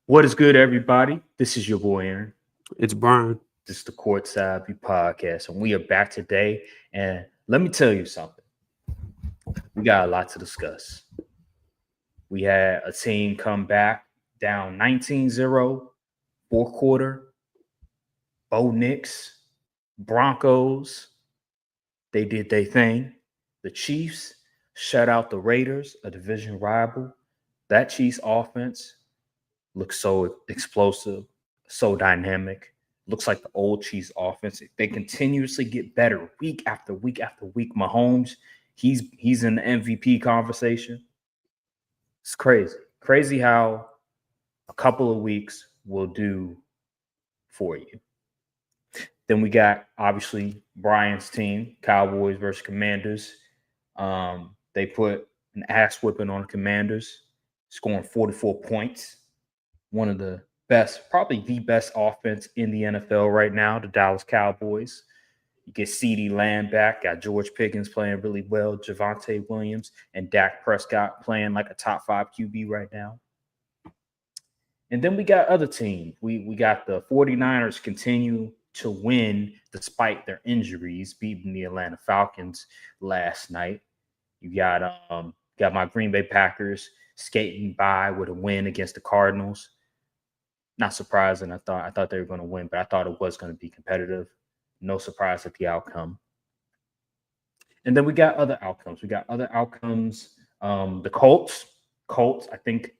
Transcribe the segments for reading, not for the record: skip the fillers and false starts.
What is good, everybody? This is your boy Aaron. It's Brian. This is the Courtside podcast, and we are back today. And let me tell you something. We got a lot to discuss. We had a team come back down 19-0, fourth quarter. Bo Nix, Broncos, they did their thing. The Chiefs shut out the Raiders, a division rival. That Chiefs offense looks so explosive, so dynamic. Looks like the old Chiefs offense. They continuously get better week after week after week. Mahomes, he's in the MVP conversation. It's crazy. Crazy how a couple of weeks will do for you. Then we got, obviously, Brian's team, Cowboys versus Commanders. They put an ass whipping on the Commanders, scoring 44 points. One of the best, probably the best offense in the NFL right now, the Dallas Cowboys. You get CeeDee Lamb back, got George Pickens playing really well, Javonte Williams and Dak Prescott playing like a top 5 QB right now. And then we got other teams. We got the 49ers continue to win despite their injuries, beating the Atlanta Falcons last night. You got my Green Bay Packers skating by with a win against the Cardinals. Not surprising. I thought they were going to win, but I thought it was going to be competitive. No surprise at the outcome. And then we got other outcomes. The Colts, I think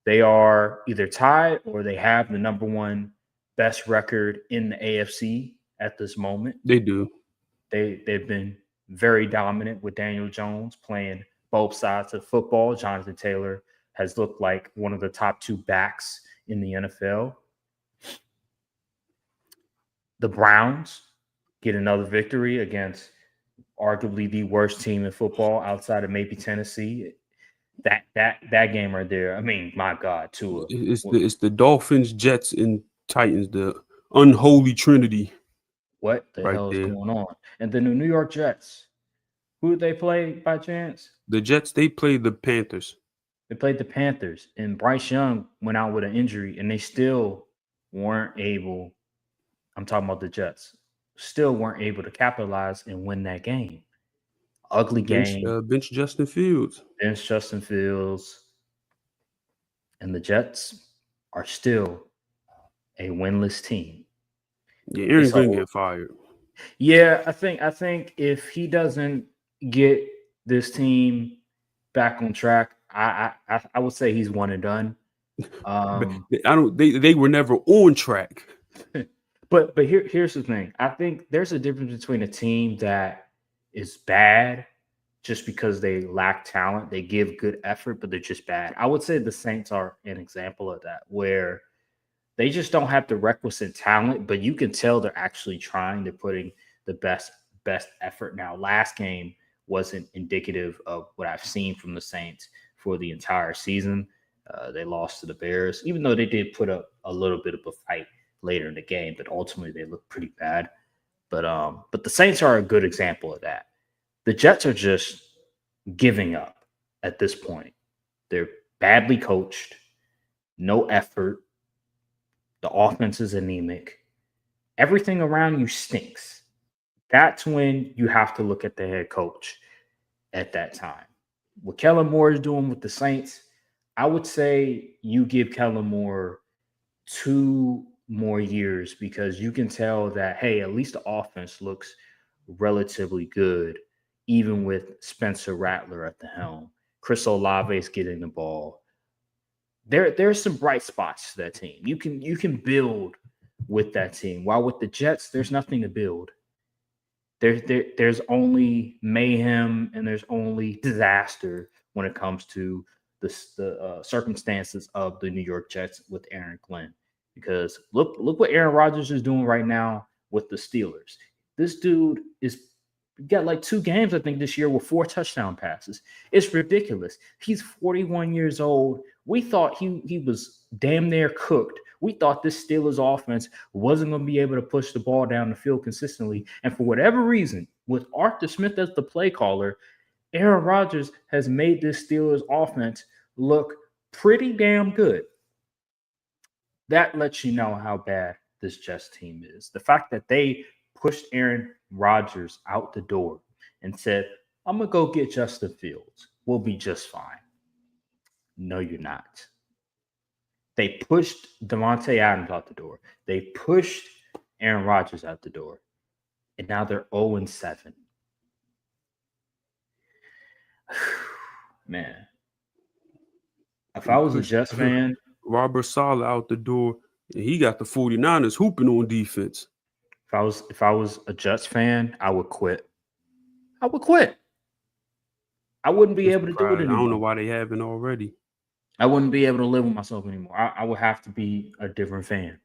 they are either tied or they have the number one best record in the AFC at this moment. They do. They've been very dominant with Daniel Jones playing both sides of football. Jonathan Taylor has looked like one of the top 2 backs in the NFL. The Browns get another victory against arguably the worst team in football outside of maybe Tennessee. That game right there. I mean, my God, Tua. It's the Dolphins, Jets, and Titans, the unholy trinity. What the hell is going on? And then the New York Jets. Who did they play by chance? The Jets, they played the Panthers. They played the Panthers, and Bryce Young went out with an injury, and they still weren't able. I'm talking about the Jets. Still weren't able to capitalize and win that game. Ugly game. Bench Justin Fields. And the Jets are still a winless team. Yeah, Aaron's going to get fired. Yeah, I think if he doesn't get this team back on track, I would say he's one and done. They were never on track. But here's the thing. I think there's a difference between a team that is bad just because they lack talent. They give good effort, but they're just bad. I would say the Saints are an example of that, where they just don't have the requisite talent, but you can tell they're actually trying. They're putting the best effort. Now, last game wasn't indicative of what I've seen from the Saints for the entire season. They lost to the Bears, even though they did put up a little bit of a fight later in the game, but ultimately they look pretty bad. But the Saints are a good example of that. The Jets are just giving up at this point. They're badly coached, no effort. The offense is anemic. Everything around you stinks. That's when you have to look at the head coach at that time. What Kellen Moore is doing with the Saints, I would say you give Kellen Moore 2 more years, because you can tell that, hey, at least the offense looks relatively good, even with Spencer Rattler at the helm. Chris Olave is getting the ball. There's some bright spots to that team. You can build with that team. While with the Jets, there's nothing to build. There's only mayhem and there's only disaster when it comes to the circumstances of the New York Jets with Aaron Glenn. Because look what Aaron Rodgers is doing right now with the Steelers. This dude got like 2 games, I think, this year with 4 touchdown passes. It's ridiculous. He's 41 years old. We thought he was damn near cooked. We thought this Steelers offense wasn't going to be able to push the ball down the field consistently. And for whatever reason, with Arthur Smith as the play caller, Aaron Rodgers has made this Steelers offense look pretty damn good. That lets you know how bad this Jets team is. The fact that they pushed Aaron Rodgers out the door and said, I'm going to go get Justin Fields. We'll be just fine. No, you're not. They pushed Devontae Adams out the door. They pushed Aaron Rodgers out the door. And now they're 0-7. Man, if I was a Jets fan, Robert Saleh out the door, and he got the 49ers hooping on defense. if I was a Jets fan, I would quit. I would quit. I wouldn't be able to do it anymore. I don't know why they haven't already. I wouldn't be able to live with myself anymore. I would have to be a different fan.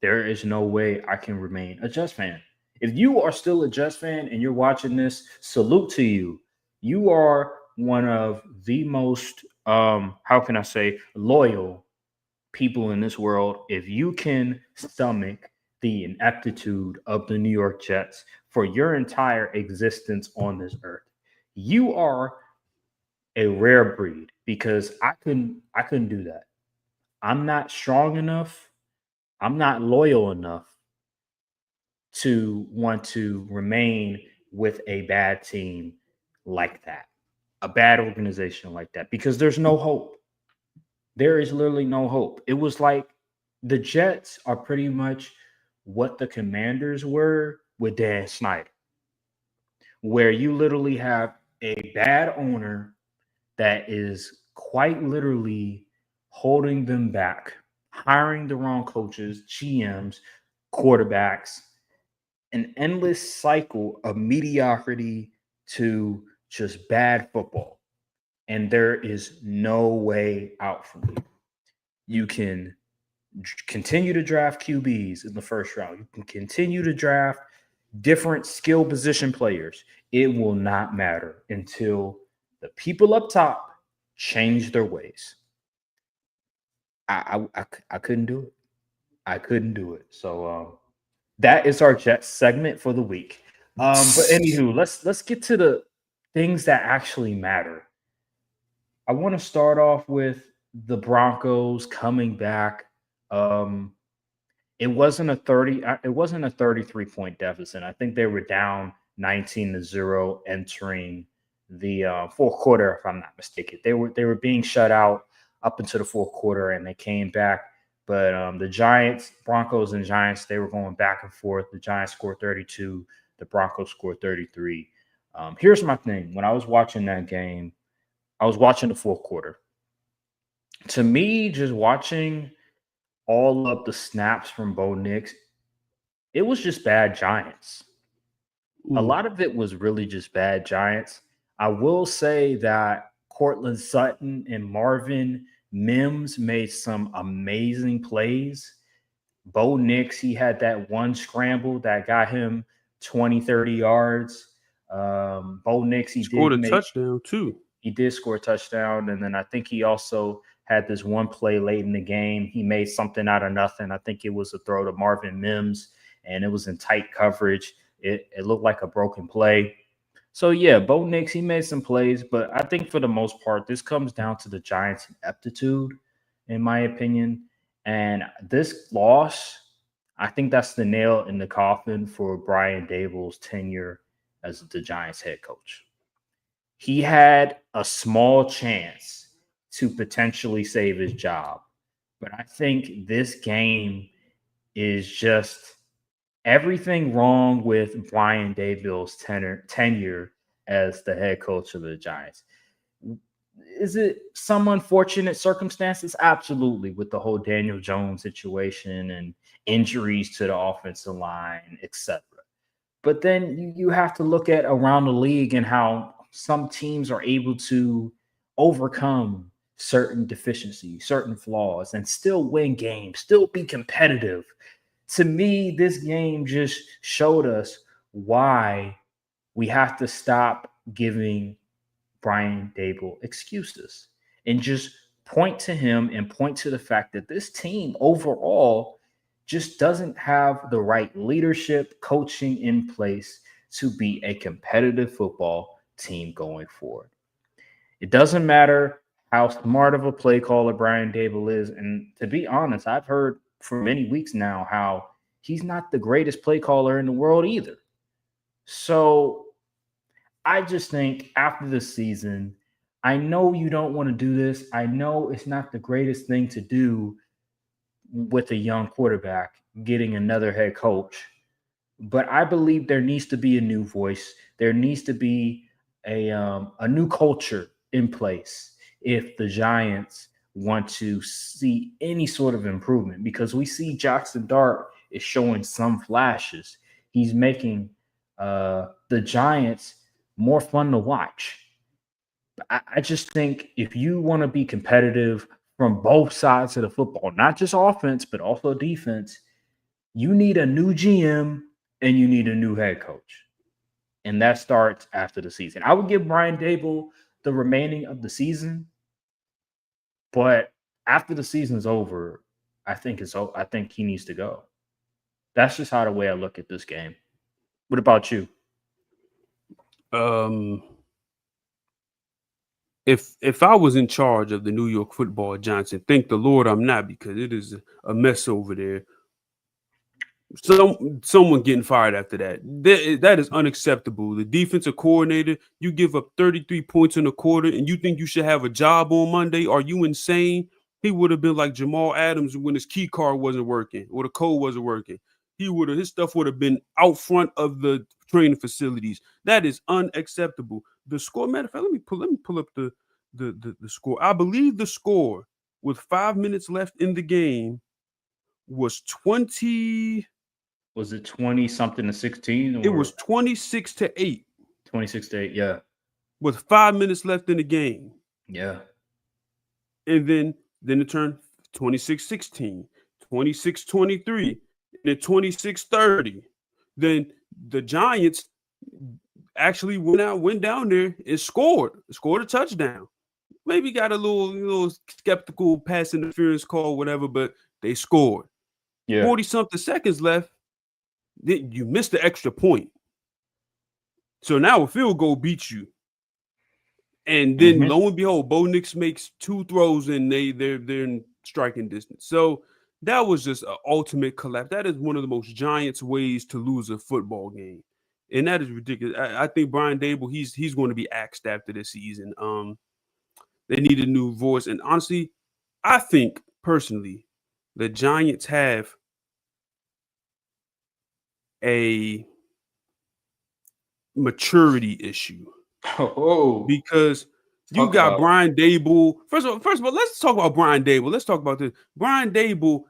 There is no way I can remain a Jets fan. If you are still a Jets fan and you're watching this, salute to you. You are one of the most, how can I say, loyal people in this world. If you can stomach the ineptitude of the New York Jets for your entire existence on this earth, you are a rare breed, because I couldn't do that. I'm not strong enough. I'm not loyal enough to want to remain with a bad team like that, a bad organization like that, because there's no hope. There is literally no hope. It was like the Jets are pretty much what the Commanders were with Dan Snyder, where you literally have a bad owner that is quite literally holding them back, hiring the wrong coaches, GMs, quarterbacks, an endless cycle of mediocrity to just bad football. And there is no way out from it. You can continue to draft QBs in the first round. You can continue to draft different skill position players. It will not matter until the people up top change their ways. I couldn't do it. I couldn't do it. So that is our Jets segment for the week. But anywho, let's get to the things that actually matter. I want to start off with the Broncos coming back. It wasn't a 33-point deficit. I think they were down 19-0 entering the fourth quarter, if I'm not mistaken. They were being shut out up into the fourth quarter, and they came back. But the Broncos and Giants, they were going back and forth. The Giants scored 32. The Broncos scored 33. Here's my thing. When I was watching that game, I was watching the fourth quarter. To me, just watching all of the snaps from Bo Nix, it was just bad Giants. A lot of it was really just bad Giants. I will say that Cortland Sutton and Marvin Mims made some amazing plays. Bo Nix, he had that one scramble that got him 20, 30 yards. Bo Nix, he scored a touchdown too. He did score a touchdown. And then I think he also had this one play late in the game. He made something out of nothing. I think it was a throw to Marvin Mims, and it was in tight coverage. It looked like a broken play. So, yeah, Bo Nix, he made some plays. But I think for the most part, this comes down to the Giants' ineptitude, in my opinion. And this loss, I think that's the nail in the coffin for Brian Daboll's tenure as the Giants head coach. He had a small chance to potentially save his job. But I think this game is just everything wrong with Brian Daboll's tenure as the head coach of the Giants. Is it some unfortunate circumstances? Absolutely, with the whole Daniel Jones situation and injuries to the offensive line, etc. But then you have to look at around the league and how some teams are able to overcome certain deficiencies, certain flaws, and still win games, still be competitive. To me, this game just showed us why we have to stop giving Brian Daboll excuses and just point to him and point to the fact that this team overall just doesn't have the right leadership, coaching in place to be a competitive football team going forward. It doesn't matter how smart of a play caller Brian Daboll is. And to be honest, I've heard for many weeks now how he's not the greatest play caller in the world either. So I just think after this season, I know you don't want to do this. I know it's not the greatest thing to do with a young quarterback getting another head coach, but I believe there needs to be a new voice. There needs to be a new culture in place if the Giants want to see any sort of improvement, because we see Jackson Dart is showing some flashes. He's making the Giants more fun to watch. I just think if you want to be competitive from both sides of the football, not just offense, but also defense, you need a new GM and you need a new head coach. And that starts after the season. I would give Brian Dable the remaining of the season, but after the season's over, I think he needs to go. That's just how the way I look at this game. What about you? If I was in charge of the New York Football Giants, and thank the Lord I'm not, because it is a mess over there. Someone getting fired after that. That is unacceptable. The defensive coordinator, you give up 33 points in a quarter, and you think you should have a job on Monday? Are you insane? He would have been like Jamal Adams when his key card wasn't working or the code wasn't working. His stuff would have been out front of the training facilities. That is unacceptable. The score, matter of fact, let me pull up the score. I believe the score with 5 minutes left in the game was 20. Was it 20 something to 16? It was 26-8. 26-8, yeah. With 5 minutes left in the game. Yeah. And then it turned 26-16, 26-23, and then 26-30. Then the Giants actually went down there and scored a touchdown. Maybe got a little skeptical pass interference call, whatever, but they scored. Yeah. 40-something seconds left. You missed the extra point. So now a field goal beats you. And then lo and behold, Bo Nix makes 2 throws and they're in striking distance. So that was just an ultimate collapse. That is one of the most Giants ways to lose a football game. And that is ridiculous. I think Brian Dable, he's going to be axed after this season. They need a new voice. And honestly, I think personally, the Giants have a maturity issue. Because you got Brian Dable. First of all, let's talk about Brian Dable. Let's talk about this. Brian Dable,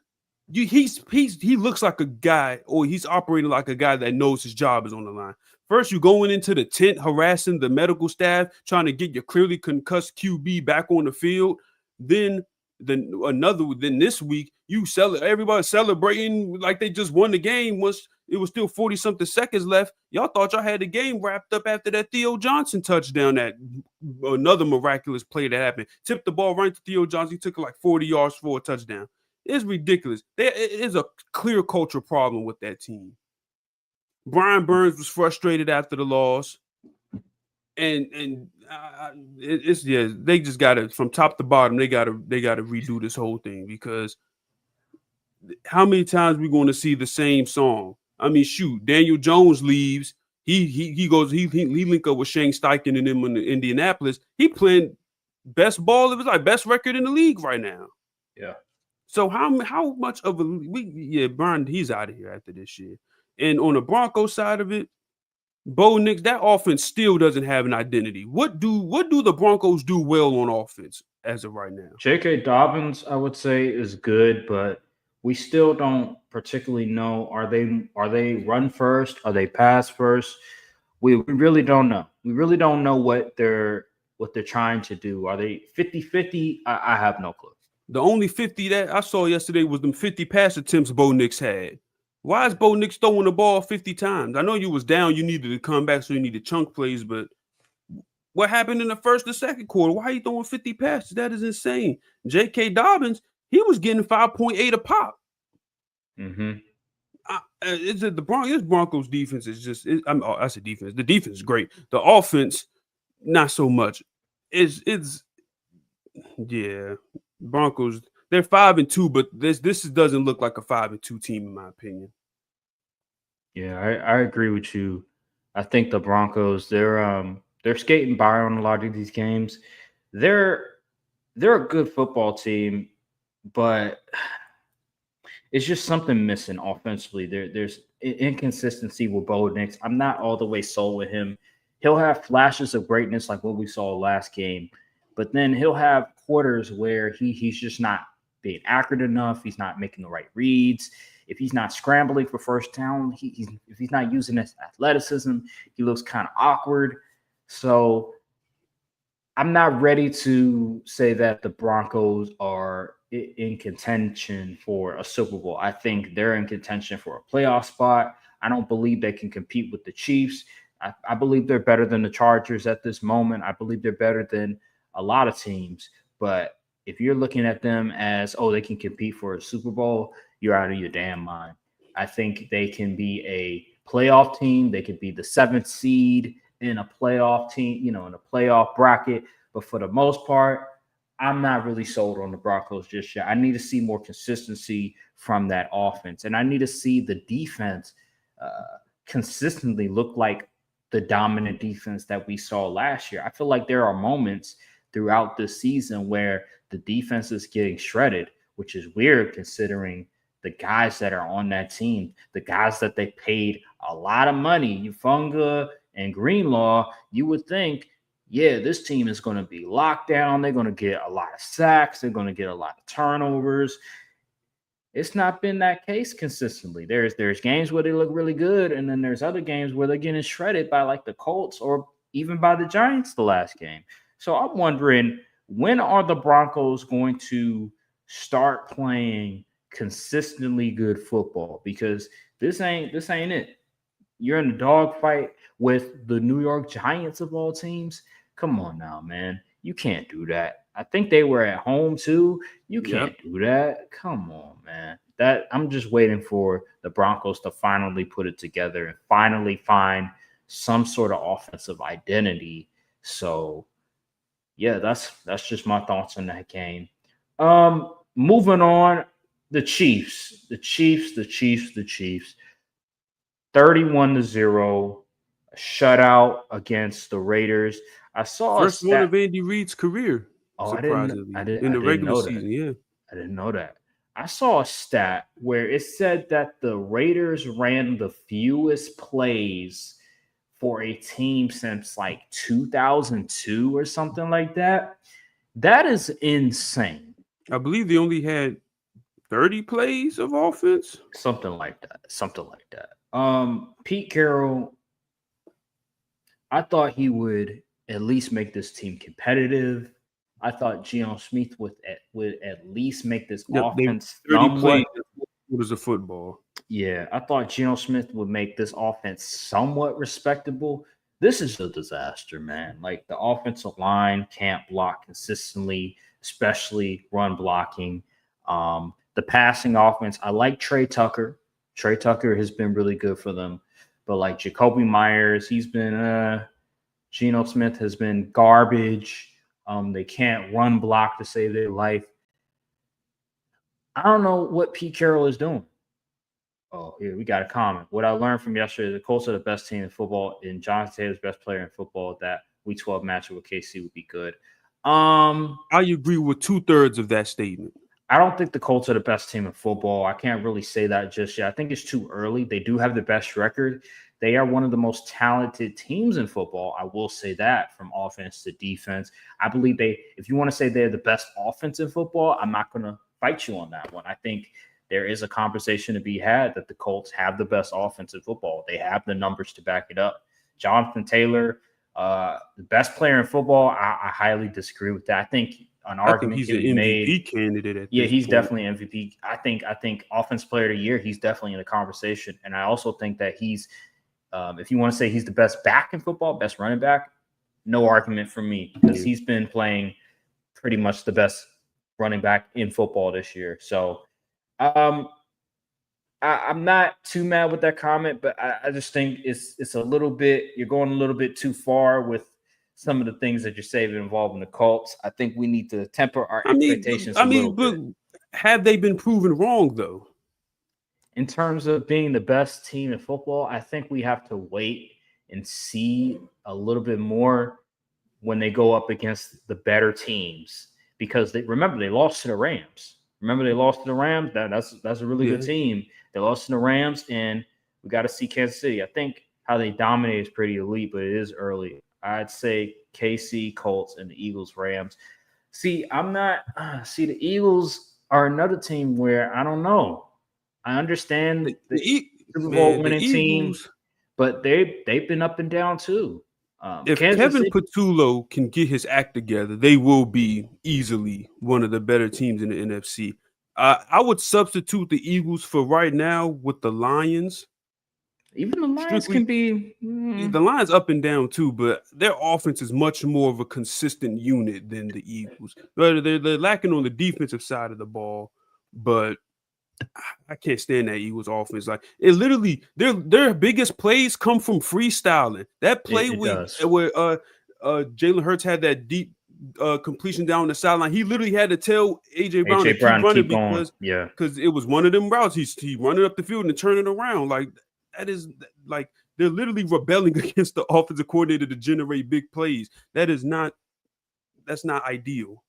he looks like a guy, or he's operating like a guy that knows his job is on the line. First, you're going into the tent harassing the medical staff, trying to get your clearly concussed QB back on the field. Then this week, everybody celebrating like they just won the game. Once it was still 40-something seconds left, y'all thought y'all had the game wrapped up after that Theo Johnson touchdown. That another miraculous play that happened. Tipped the ball right to Theo Johnson. He took it like 40 yards for a touchdown. It's ridiculous. There is a clear culture problem with that team. Brian Burns was frustrated after the loss. And they just got to, from top to bottom, they got to redo this whole thing, because how many times we going to see the same song? I mean, shoot, Daniel Jones leaves. He goes, he link up with Shane Steichen and them in Indianapolis. He playing best ball. It was like best record in the league right now. Yeah. So how much of Brian, he's out of here after this year. And on the Broncos side of it, Bo Nix, that offense still doesn't have an identity. What do the Broncos do well on offense as of right now? J.K. Dobbins, I would say, is good, but we still don't particularly know. Are they run first? Are they pass first? We really don't know. We really don't know what they're trying to do. Are they 50-50? I have no clue. The only 50 that I saw yesterday was them 50 pass attempts Bo Nix had. Why is Bo Nix throwing the ball 50 times? I know you was down, you needed to come back, so you needed chunk plays, but what happened in the first and second quarter? Why are you throwing 50 passes? That is insane. J.K. Dobbins, he was getting 5.8 a pop. This Broncos defense is just, I said defense. The defense is great. The offense, not so much. Broncos, They're 5-2, but this doesn't look like a 5-2 team in my opinion. Yeah, I agree with you. I think the Broncos, they're skating by on a lot of these games. They're they're a good football team, but it's just something missing offensively. There's inconsistency with Bo Nix. I'm not all the way sold with him. He'll have flashes of greatness like what we saw last game, but then he'll have quarters where he's just not being accurate enough. He's not making the right reads. If he's not scrambling for first down, if he's not using his athleticism, he looks kind of awkward. So I'm not ready to say that the Broncos are in contention for a Super Bowl. I think they're in contention for a playoff spot. I don't believe they can compete with the Chiefs. I believe they're better than the Chargers at this moment. I believe they're better than a lot of teams. But if you're looking at them as, oh, they can compete for a Super Bowl, you're out of your damn mind. I think they can be a playoff team. They could be the 7th seed in a playoff team, in a playoff bracket. But for the most part, I'm not really sold on the Broncos just yet. I need to see more consistency from that offense. And I need to see the defense consistently look like the dominant defense that we saw last year. I feel like there are moments throughout this season where the defense is getting shredded, which is weird considering the guys that are on that team, the guys that they paid a lot of money, Ufunga and Greenlaw. You would think, yeah, this team is going to be locked down. They're going to get a lot of sacks. They're going to get a lot of turnovers. It's not been that case consistently. There's games where they look really good, and then there's other games where they're getting shredded by like the Colts or even by the Giants the last game. So I'm wondering, when are the Broncos going to start playing consistently good football? Because this ain't it. You're in a dogfight with the New York Giants of all teams. Come on now, man. You can't do that. I think they were at home too. You can't do that. Come on, man. I'm just waiting for the Broncos to finally put it together and finally find some sort of offensive identity. So, yeah, that's just my thoughts on that game. Moving on, the Chiefs. 31-0, a shutout against the Raiders. I saw first one of Andy Reid's career. Oh, surprisingly, I didn't in the regular know season, that. yeah. I didn't know that. I saw a stat where it said that the Raiders ran the fewest plays for a team since like 2002 or something like that. That is insane. I believe they only had 30 plays of offense. Something like that. Pete Carroll, I thought he would at least make this team competitive. I thought Geno Smith would at least make this offense 30 plays as a football. Yeah, I thought Geno Smith would make this offense somewhat respectable. This is a disaster, man. Like, the offensive line can't block consistently, especially run blocking. The passing offense, I like Trey Tucker. Trey Tucker has been really good for them. But like Jacoby Myers, he's been Geno Smith has been garbage. They can't run block to save their life. I don't know what Pete Carroll is doing. Oh, here we got a comment. What I learned from yesterday, the Colts are the best team in football, and Jonathan Taylor's best player in football. That Week 12 matchup with KC would be good. I agree with 2/3 of that statement. I don't think the Colts are the best team in football. I can't really say that just yet. I think it's too early. They do have the best record. They are one of the most talented teams in football. I will say that, from offense to defense. I believe if you want to say they're the best offense in football, I'm not going to fight you on that one. I think there is a conversation to be had that the Colts have the best offense in football. They have the numbers to back it up. Jonathan Taylor, the best player in football, I highly disagree with that. I think an argument he's can an be MVP made. candidate. He's definitely MVP. I think Offensive Player of the Year, he's definitely in the conversation. And I also think that he's, if you want to say he's the best back in football, best running back, no argument from me, because he's been playing pretty much the best running back in football this year. So I'm not too mad with that comment, but I just think it's a little bit, you're going a little bit too far with some of the things that you're saying involving the Colts. I think we need to temper our expectations a little bit. have they been proven wrong though? In terms of being the best team in football, I think we have to wait and see a little bit more when they go up against the better teams, because remember they lost to the Rams. Remember they lost to the Rams. That's a really good team. They lost to the Rams, and we got to see Kansas City. I think how they dominate is pretty elite, but it is early. I'd say KC, Colts, and the Eagles, Rams. See, the Eagles are another team where I don't know. I understand the Super Bowl winning team, but they've been up and down too. If Kevin Patullo can get his act together, they will be easily one of the better teams in the NFC. I would substitute the Eagles for right now with the Lions. Even the Lions can be the Lions up and down too, but their offense is much more of a consistent unit than the Eagles. They're lacking on the defensive side of the ball, but I can't stand that Eagles offense. Like it literally, their biggest plays come from freestyling. That play where Jalen Hurts had that deep completion down the sideline, he literally had to tell AJ Brown to keep running because it was one of them routes. He running up the field and turning around. Like that is like they're literally rebelling against the offensive coordinator to generate big plays. That's not ideal.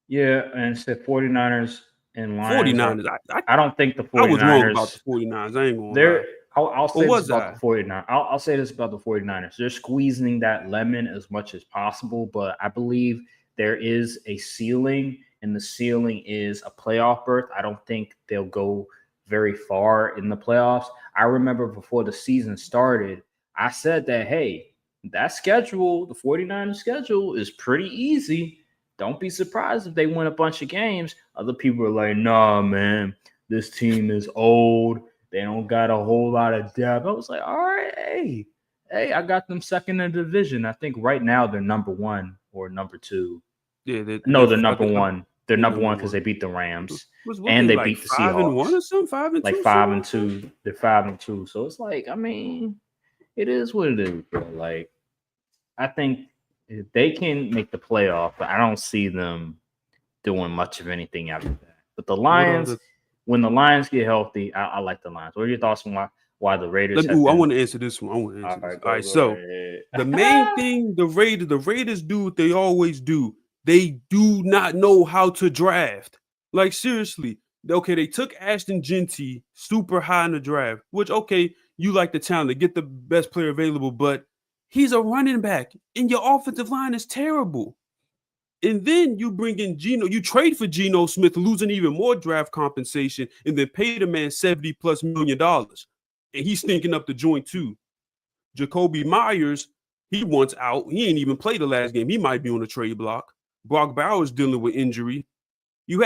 Yeah, and it's the 49ers and Lions. 49ers. I don't think the 49ers. I was wrong about the 49ers. I ain't going to lie. I'll say this about the 49ers. I'll say this about the 49ers. They're squeezing that lemon as much as possible, but I believe there is a ceiling, and the ceiling is a playoff berth. I don't think they'll go very far in the playoffs. I remember before the season started, I said that, hey, that schedule, the 49ers schedule, is pretty easy. Don't be surprised if they win a bunch of games. Other people are like, nah, man, this team is old. They don't got a whole lot of depth. I was like, all right, hey, I got them second in the division. I think right now they're number one or number two. Yeah, they're number one. They're number one because they beat the Rams and they beat the Seahawks. 5-1 or something, 5-2. Like 5-2. They're 5-2. So it's like, I mean, it is what it is, bro. Like, I think if they can make the playoff, but I don't see them doing much of anything after that. But the Lions, when the Lions get healthy, I like the Lions. What are your thoughts on why the Raiders? I want to answer this one. All right, so the main thing the Raiders do what they always do. They do not know how to draft. Like seriously, okay, they took Ashton Genty super high in the draft, which okay, you like the talent, to get the best player available, but he's a running back, and your offensive line is terrible. And then you bring in Geno, you trade for Geno Smith, losing even more draft compensation, and then pay the man $70+ million. And he's stinking up the joint too. Jacoby Myers, he wants out. He ain't even played the last game. He might be on the trade block. Brock Bowers dealing with injury. You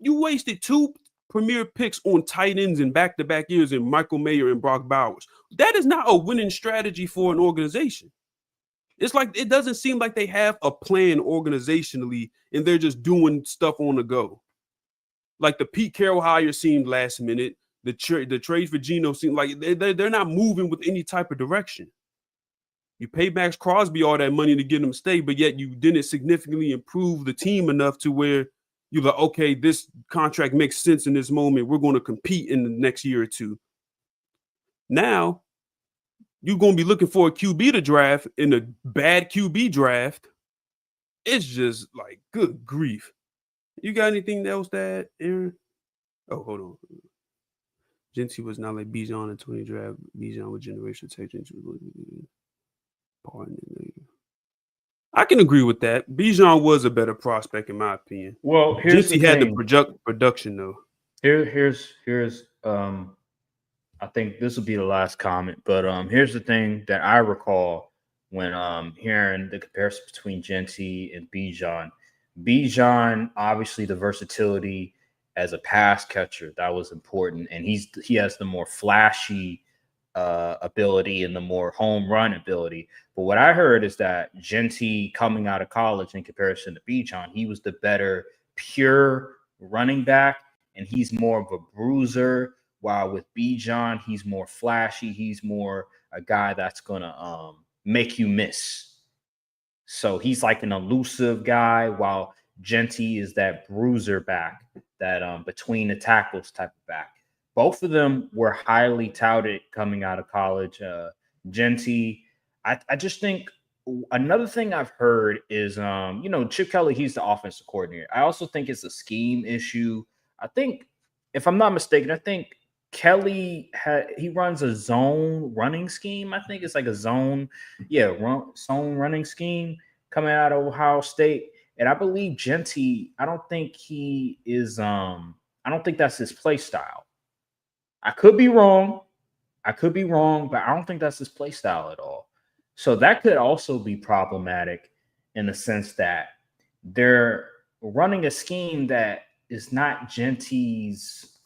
wasted 2 premier picks on tight ends in back-to-back years in Michael Mayer and Brock Bowers. That is not a winning strategy for an organization. It's like it doesn't seem like they have a plan organizationally, and they're just doing stuff on the go. Like the Pete Carroll hire seemed last minute. The trade for Geno seemed like they're not moving with any type of direction. You pay Max Crosby all that money to get him to stay, but yet you didn't significantly improve the team enough to where you're like, okay, this contract makes sense in this moment. We're going to compete in the next year or two. Now, you're going to be looking for a QB to draft in a bad QB draft. It's just like, good grief. You got anything else to add, Aaron? Oh, hold on. Genty was not like Bijan in 20 draft. Bijan with generational tech. I can agree with that. Bijan was a better prospect in my opinion. Well, here's Genty had the production though. Here's I think this will be the last comment, but here's the thing that I recall when hearing the comparison between Genty and Bijan. Bijan, obviously the versatility as a pass catcher, that was important, and he has the more flashy ability and the more home run ability. But what I heard is that Genty, coming out of college in comparison to Bijan, he was the better pure running back, and he's more of a bruiser. While with Bijan, he's more flashy. He's more a guy that's gonna make you miss. So he's like an elusive guy. While Genty is that bruiser back, that between the tackles type of back. Both of them were highly touted coming out of college. Genty, I just think another thing I've heard is, Chip Kelly, he's the offensive coordinator. I also think it's a scheme issue. I think, if I'm not mistaken, I think Kelly he runs a zone running scheme. I think it's like a zone running scheme coming out of Ohio State. And I believe Genty, I don't think he is I don't think that's his play style. I could be wrong, but I don't think that's his play style at all. So that could also be problematic in the sense that they're running a scheme that is not Genty's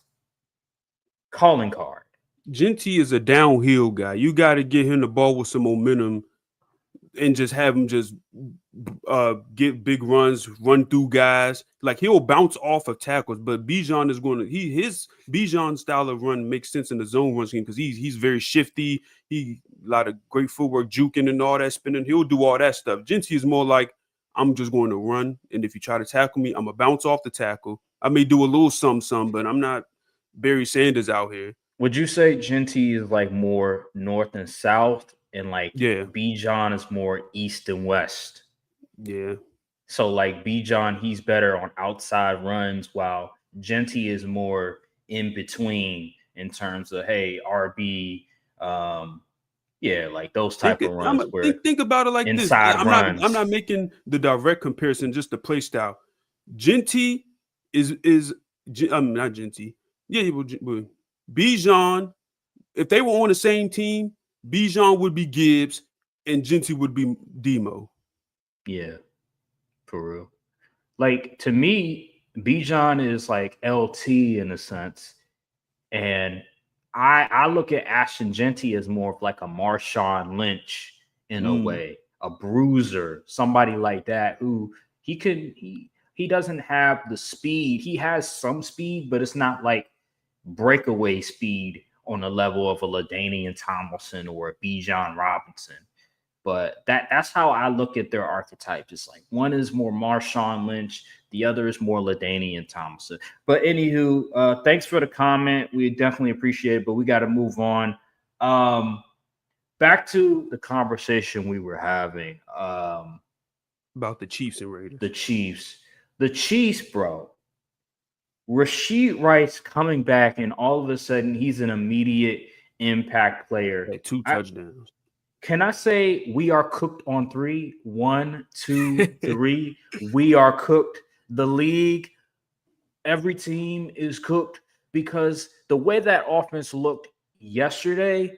calling card. Genty is a downhill guy. You got to get him the ball with some momentum and just have him just get big runs, run through guys. Like, he'll bounce off of tackles, but Bijan is going to his Bijan style of run makes sense in the zone run scheme because he's very shifty. He a lot of great footwork, juking and all that, spinning. He'll do all that stuff. Genty is more like, I'm just going to run, and if you try to tackle me, I'm gonna bounce off the tackle. I may do a little some, but I'm not Barry Sanders out here. Would you say Genty is like more north and south, and like Bijan is more east and west? Yeah. So like Bijan, he's better on outside runs, while Genty is more in between in terms of RB, like those type of runs. Think about it like this. I'm not making the direct comparison, just the play style. Genty is not Genty. Yeah, Bijan. If they were on the same team, Bijan would be Gibbs and Genty would be Demo. Yeah, for real. Like, to me, Bijan is like LT in a sense, and I look at Ashton Genty as more of like a Marshawn Lynch in a way, a bruiser, somebody like that who he doesn't have the speed. He has some speed, but it's not like breakaway speed on the level of a LaDainian Tomlinson or a Bijan Robinson. But that's how I look at their archetypes. It's like one is more Marshawn Lynch, the other is more LaDainian Tomlinson. But anywho, thanks for the comment. We definitely appreciate it, but we got to move on. Back to the conversation we were having about the Chiefs and Raiders. The Chiefs, bro. Rashid Rice coming back, and all of a sudden he's an immediate impact player. 2 touchdowns. Can I say we are cooked on 3? 1, 2, 3. We are cooked. The league, every team is cooked because the way that offense looked yesterday,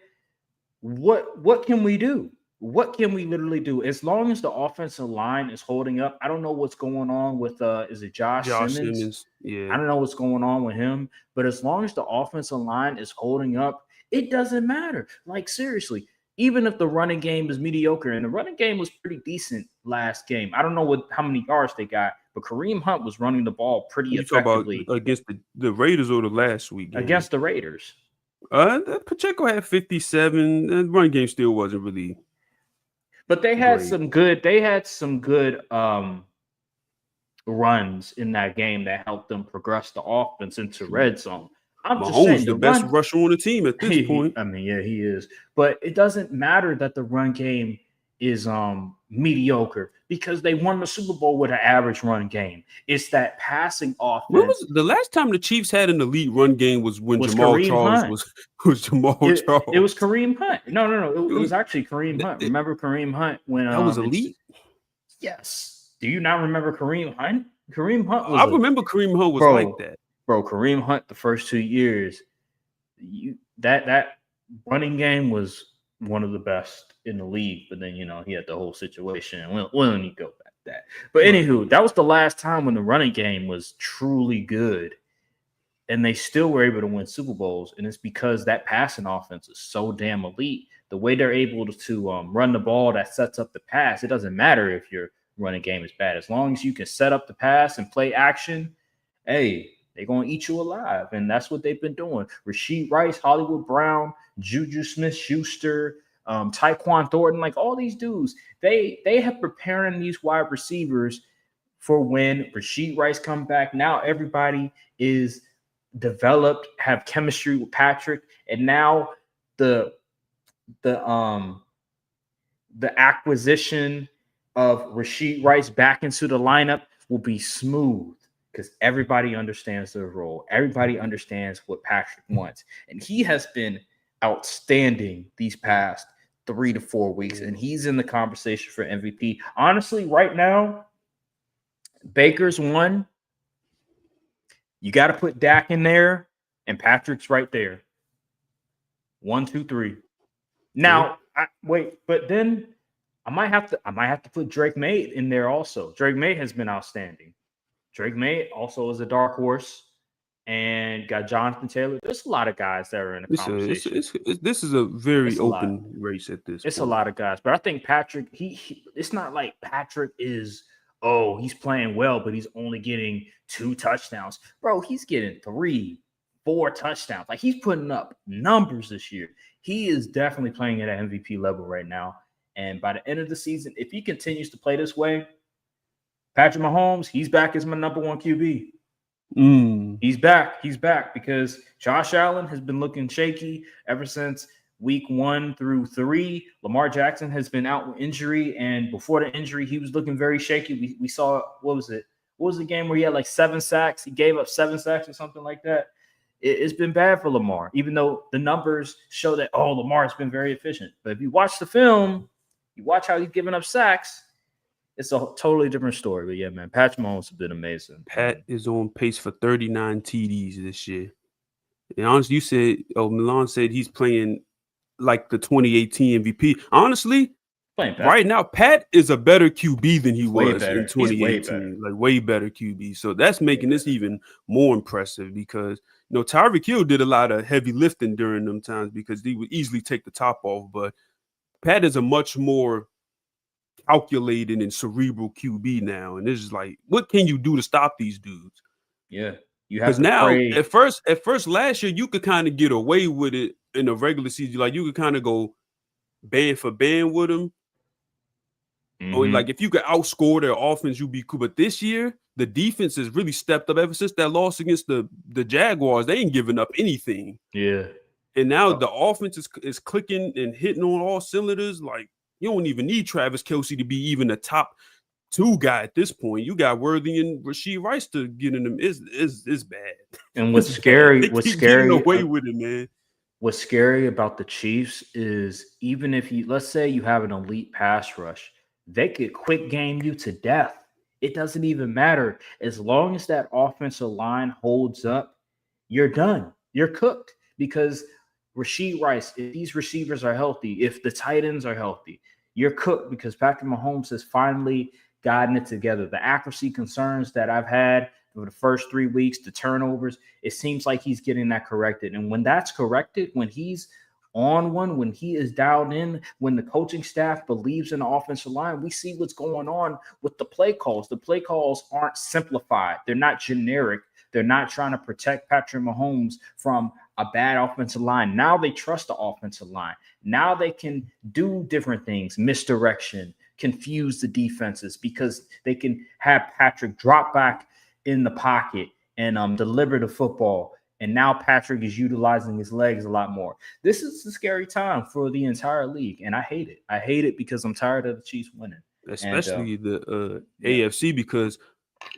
what can we do? What can we literally do? As long as the offensive line is holding up, I don't know what's going on with is it Josh Simmons? Yeah. I don't know what's going on with him, but as long as the offensive line is holding up, it doesn't matter. Like, seriously, even if the running game is mediocre, and the running game was pretty decent last game. I don't know how many yards they got, but Kareem Hunt was running the ball pretty effectively. About against the Raiders or the last week game? Against the Raiders. Pacheco had 57. The running game still wasn't really. But they had some good. They had some good runs in that game that helped them progress the offense into red zone. I'm just saying, the best rusher on the team at this point. I mean, yeah, he is. But it doesn't matter that the run game is mediocre because they won the Super Bowl with an average run game. It's that passing offense. When was the last time the Chiefs had an elite run game? Was when Jamal Charles was Jamal Charles. It was Kareem Hunt. No. It was actually Kareem Hunt. Remember Kareem Hunt when that was elite? Yes. Do you not remember Kareem Hunt? Kareem Hunt was. I remember Kareem Hunt was like that. Bro, Kareem Hunt, the first 2 years, that running game was one of the best in the league. But then, he had the whole situation. And we don't need to go back to that. But anywho, that was the last time when the running game was truly good. And they still were able to win Super Bowls. And it's because that passing offense is so damn elite. The way they're able to run the ball that sets up the pass, it doesn't matter if your running game is bad. As long as you can set up the pass and play action, hey, they're going to eat you alive, and that's what they've been doing. Rashid Rice, Hollywood Brown, Juju Smith-Schuster, Tyquan Thornton, like all these dudes, they have preparing these wide receivers for when Rashid Rice come back. Now everybody is developed, have chemistry with Patrick, and now the the acquisition of Rashid Rice back into the lineup will be smooth because everybody understands their role. Everybody understands what Patrick wants. And he has been outstanding these past 3 to 4 weeks. And he's in the conversation for MVP. Honestly, right now, Baker's one. You got to put Dak in there, and Patrick's right there. 1, 2, 3. Now, but then I might have to put Drake May in there also. Drake May has been outstanding. Drake May also is a dark horse, and got Jonathan Taylor. There's a lot of guys that are in the conversation. This is a very open race at this point. It's a lot of guys, but I think Patrick. He it's not like Patrick is. Oh, he's playing well, but he's only getting 2 touchdowns. Bro, he's getting 3, 4 touchdowns. Like, he's putting up numbers this year. He is definitely playing at an MVP level right now. And by the end of the season, if he continues to play this way, Patrick Mahomes, he's back as my number 1 QB. He's back. He's back because Josh Allen has been looking shaky ever since week 1 through 3. Lamar Jackson has been out with injury, and before the injury, he was looking very shaky. We saw, what was it? What was the game where he had like 7 sacks? He gave up 7 sacks or something like that. It's been bad for Lamar, even though the numbers show that, Lamar has been very efficient. But if you watch the film, you watch how he's giving up sacks, it's a totally different story. But yeah, man, Patrick Mahomes has been amazing. Pat is on pace for 39 TDs this year. And honestly, you said, Milan said he's playing like the 2018 MVP. Honestly, right now, Pat is a better QB than he was in 2018. Like, way better QB. So that's making this even more impressive because, Tyreek Hill did a lot of heavy lifting during them times because he would easily take the top off. But Pat is a much more calculated and cerebral QB now. And it's just like, what can you do to stop these dudes? Yeah. Because now, at first last year, you could kind of get away with it in a regular season. Like, you could kind of go band for band with them. Or like, if you could outscore their offense, you'd be cool. But this year, the defense has really stepped up ever since that loss against the Jaguars. They ain't giving up anything. Yeah. And now the offense is clicking and hitting on all cylinders. Like, you don't even need Travis Kelce to be even a top 2 guy at this point. You got Worthy and Rashid Rice to get in them. It's bad. And what's scary away with it, man. What's scary about the Chiefs is even if let's say you have an elite pass rush, they could quick game you to death. It doesn't even matter. As long as that offensive line holds up, you're done. You're cooked because Rashid Rice, if these receivers are healthy, if the tight ends are healthy, you're cooked because Patrick Mahomes has finally gotten it together. The accuracy concerns that I've had for the first 3 weeks, the turnovers, it seems like he's getting that corrected. And when that's corrected, when he's on one, when he is dialed in, when the coaching staff believes in the offensive line, we see what's going on with the play calls. The play calls aren't simplified. They're not generic. They're not trying to protect Patrick Mahomes from a bad offensive line. Now they trust the offensive line. Now they can do different things, misdirection, confuse the defenses because they can have Patrick drop back in the pocket and deliver the football. And now Patrick is utilizing his legs a lot more. This is a scary time for the entire league, and I hate it. I hate it because I'm tired of the Chiefs winning. Especially the AFC, because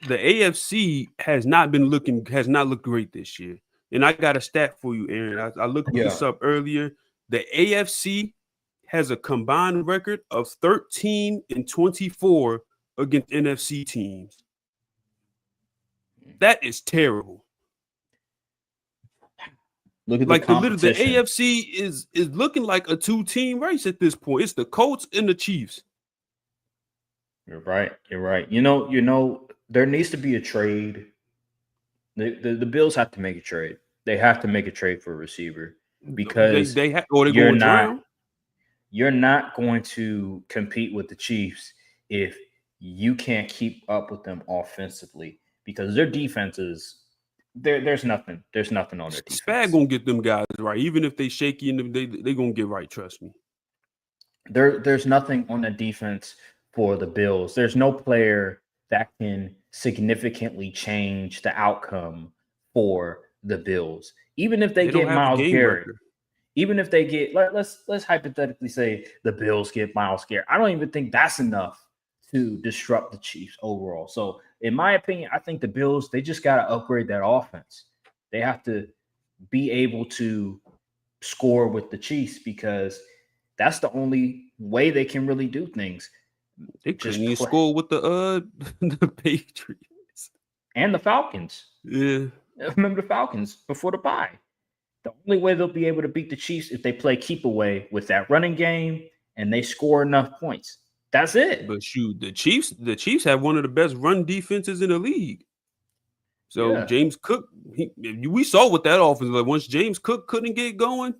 the AFC has not looked great this year. And I got a stat for you, Aaron. I looked this up earlier. The AFC has a combined record of 13-24 against NFC teams. That is terrible. Look at the AFC is looking like a 2-team race at this point. It's the Colts and the Chiefs. You're right. You know, there needs to be a trade. The Bills have to make a trade. They have to make a trade for a receiver because you're not going to compete with the Chiefs if you can't keep up with them offensively because their defense is. There's nothing on their defense. Spag gonna get them guys right, even if they shaky and they gonna get right. Trust me. There's nothing on the defense for the Bills. There's no player that can significantly change the outcome for the Bills. Even if they They don't get have a Myles game Garrett, record. even if they get let's hypothetically say the Bills get Myles Garrett. I don't even think that's enough to disrupt the Chiefs overall. So in my opinion, I think the Bills, they just got to upgrade that offense. They have to be able to score with the Chiefs because that's the only way they can really do things. They couldn't Just even play. score with the the Patriots And the Falcons. Yeah. Remember the Falcons before the bye. The only way they'll be able to beat the Chiefs if they play keep away with that running game and they score enough points. That's it. But shoot, the Chiefs have one of the best run defenses in the league. So Yeah. James Cook, we saw what that offense like. Once James Cook couldn't get going,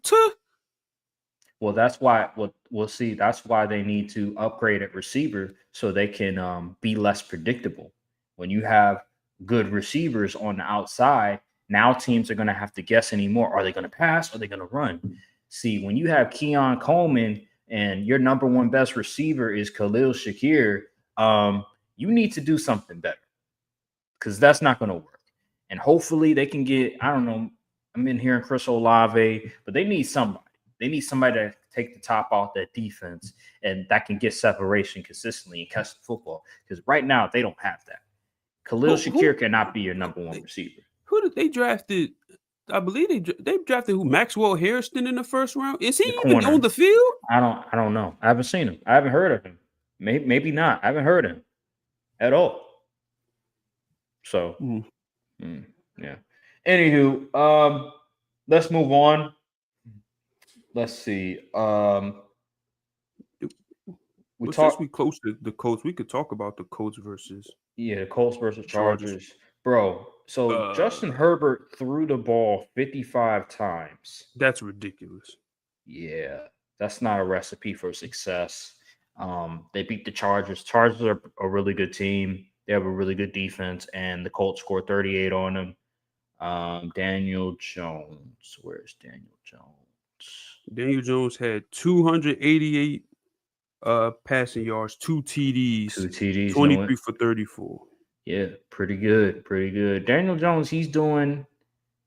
Well, that's why we'll see. That's why they need to upgrade at receiver so they can be less predictable. When you have good receivers on the outside, now teams are going to have to guess anymore. Are they going to pass? Are they going to run? See, when you have Keon Coleman and your number one best receiver is Khalil Shakir, you need to do something better because that's not going to work. And hopefully they can get, I don't know, I'm in here in Chris Olave, but they need somebody. They need somebody to take the top off that defense and that can get separation consistently and catch the football. Because right now they don't have that. Khalil Shakir cannot be your number one receiver. Who did they drafted? I believe they drafted who? Maxwell Harrison in the first round. Is he even on the field? I don't know. I haven't seen him. I haven't heard of him. Maybe not. I haven't heard him at all. So yeah. Anywho, let's move on. Let's see. Since we close to the Colts, we could talk about the Colts versus the Colts versus Chargers. Bro, so Justin Herbert threw the ball 55 times. That's ridiculous. Yeah, that's not a recipe for success. They beat the Chargers. Chargers are a really good team. They have a really good defense, and the Colts scored 38 on them. Daniel Jones. Where's Daniel Jones? Daniel Jones had 288 passing yards, 2 TDs, 23 for 34. Yeah, pretty good. Pretty good. Daniel Jones, he's doing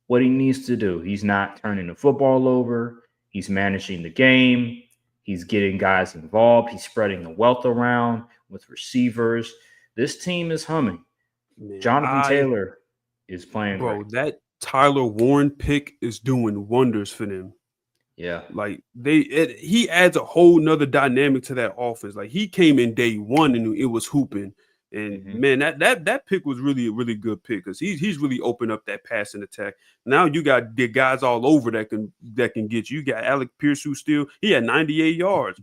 what he needs to do. He's not turning the football over. He's managing the game. He's getting guys involved. He's spreading the wealth around with receivers. This team is humming. Man, Jonathan Taylor is playing great. That Tyler Warren pick is doing wonders for them. Yeah. Like he adds a whole nother dynamic to that offense. Like he came in day one and it was hooping. And man, that pick was really a really good pick because he's really opened up that passing attack. Now you got the guys all over that can get you. You got Alec Pierce, who he had 98 yards.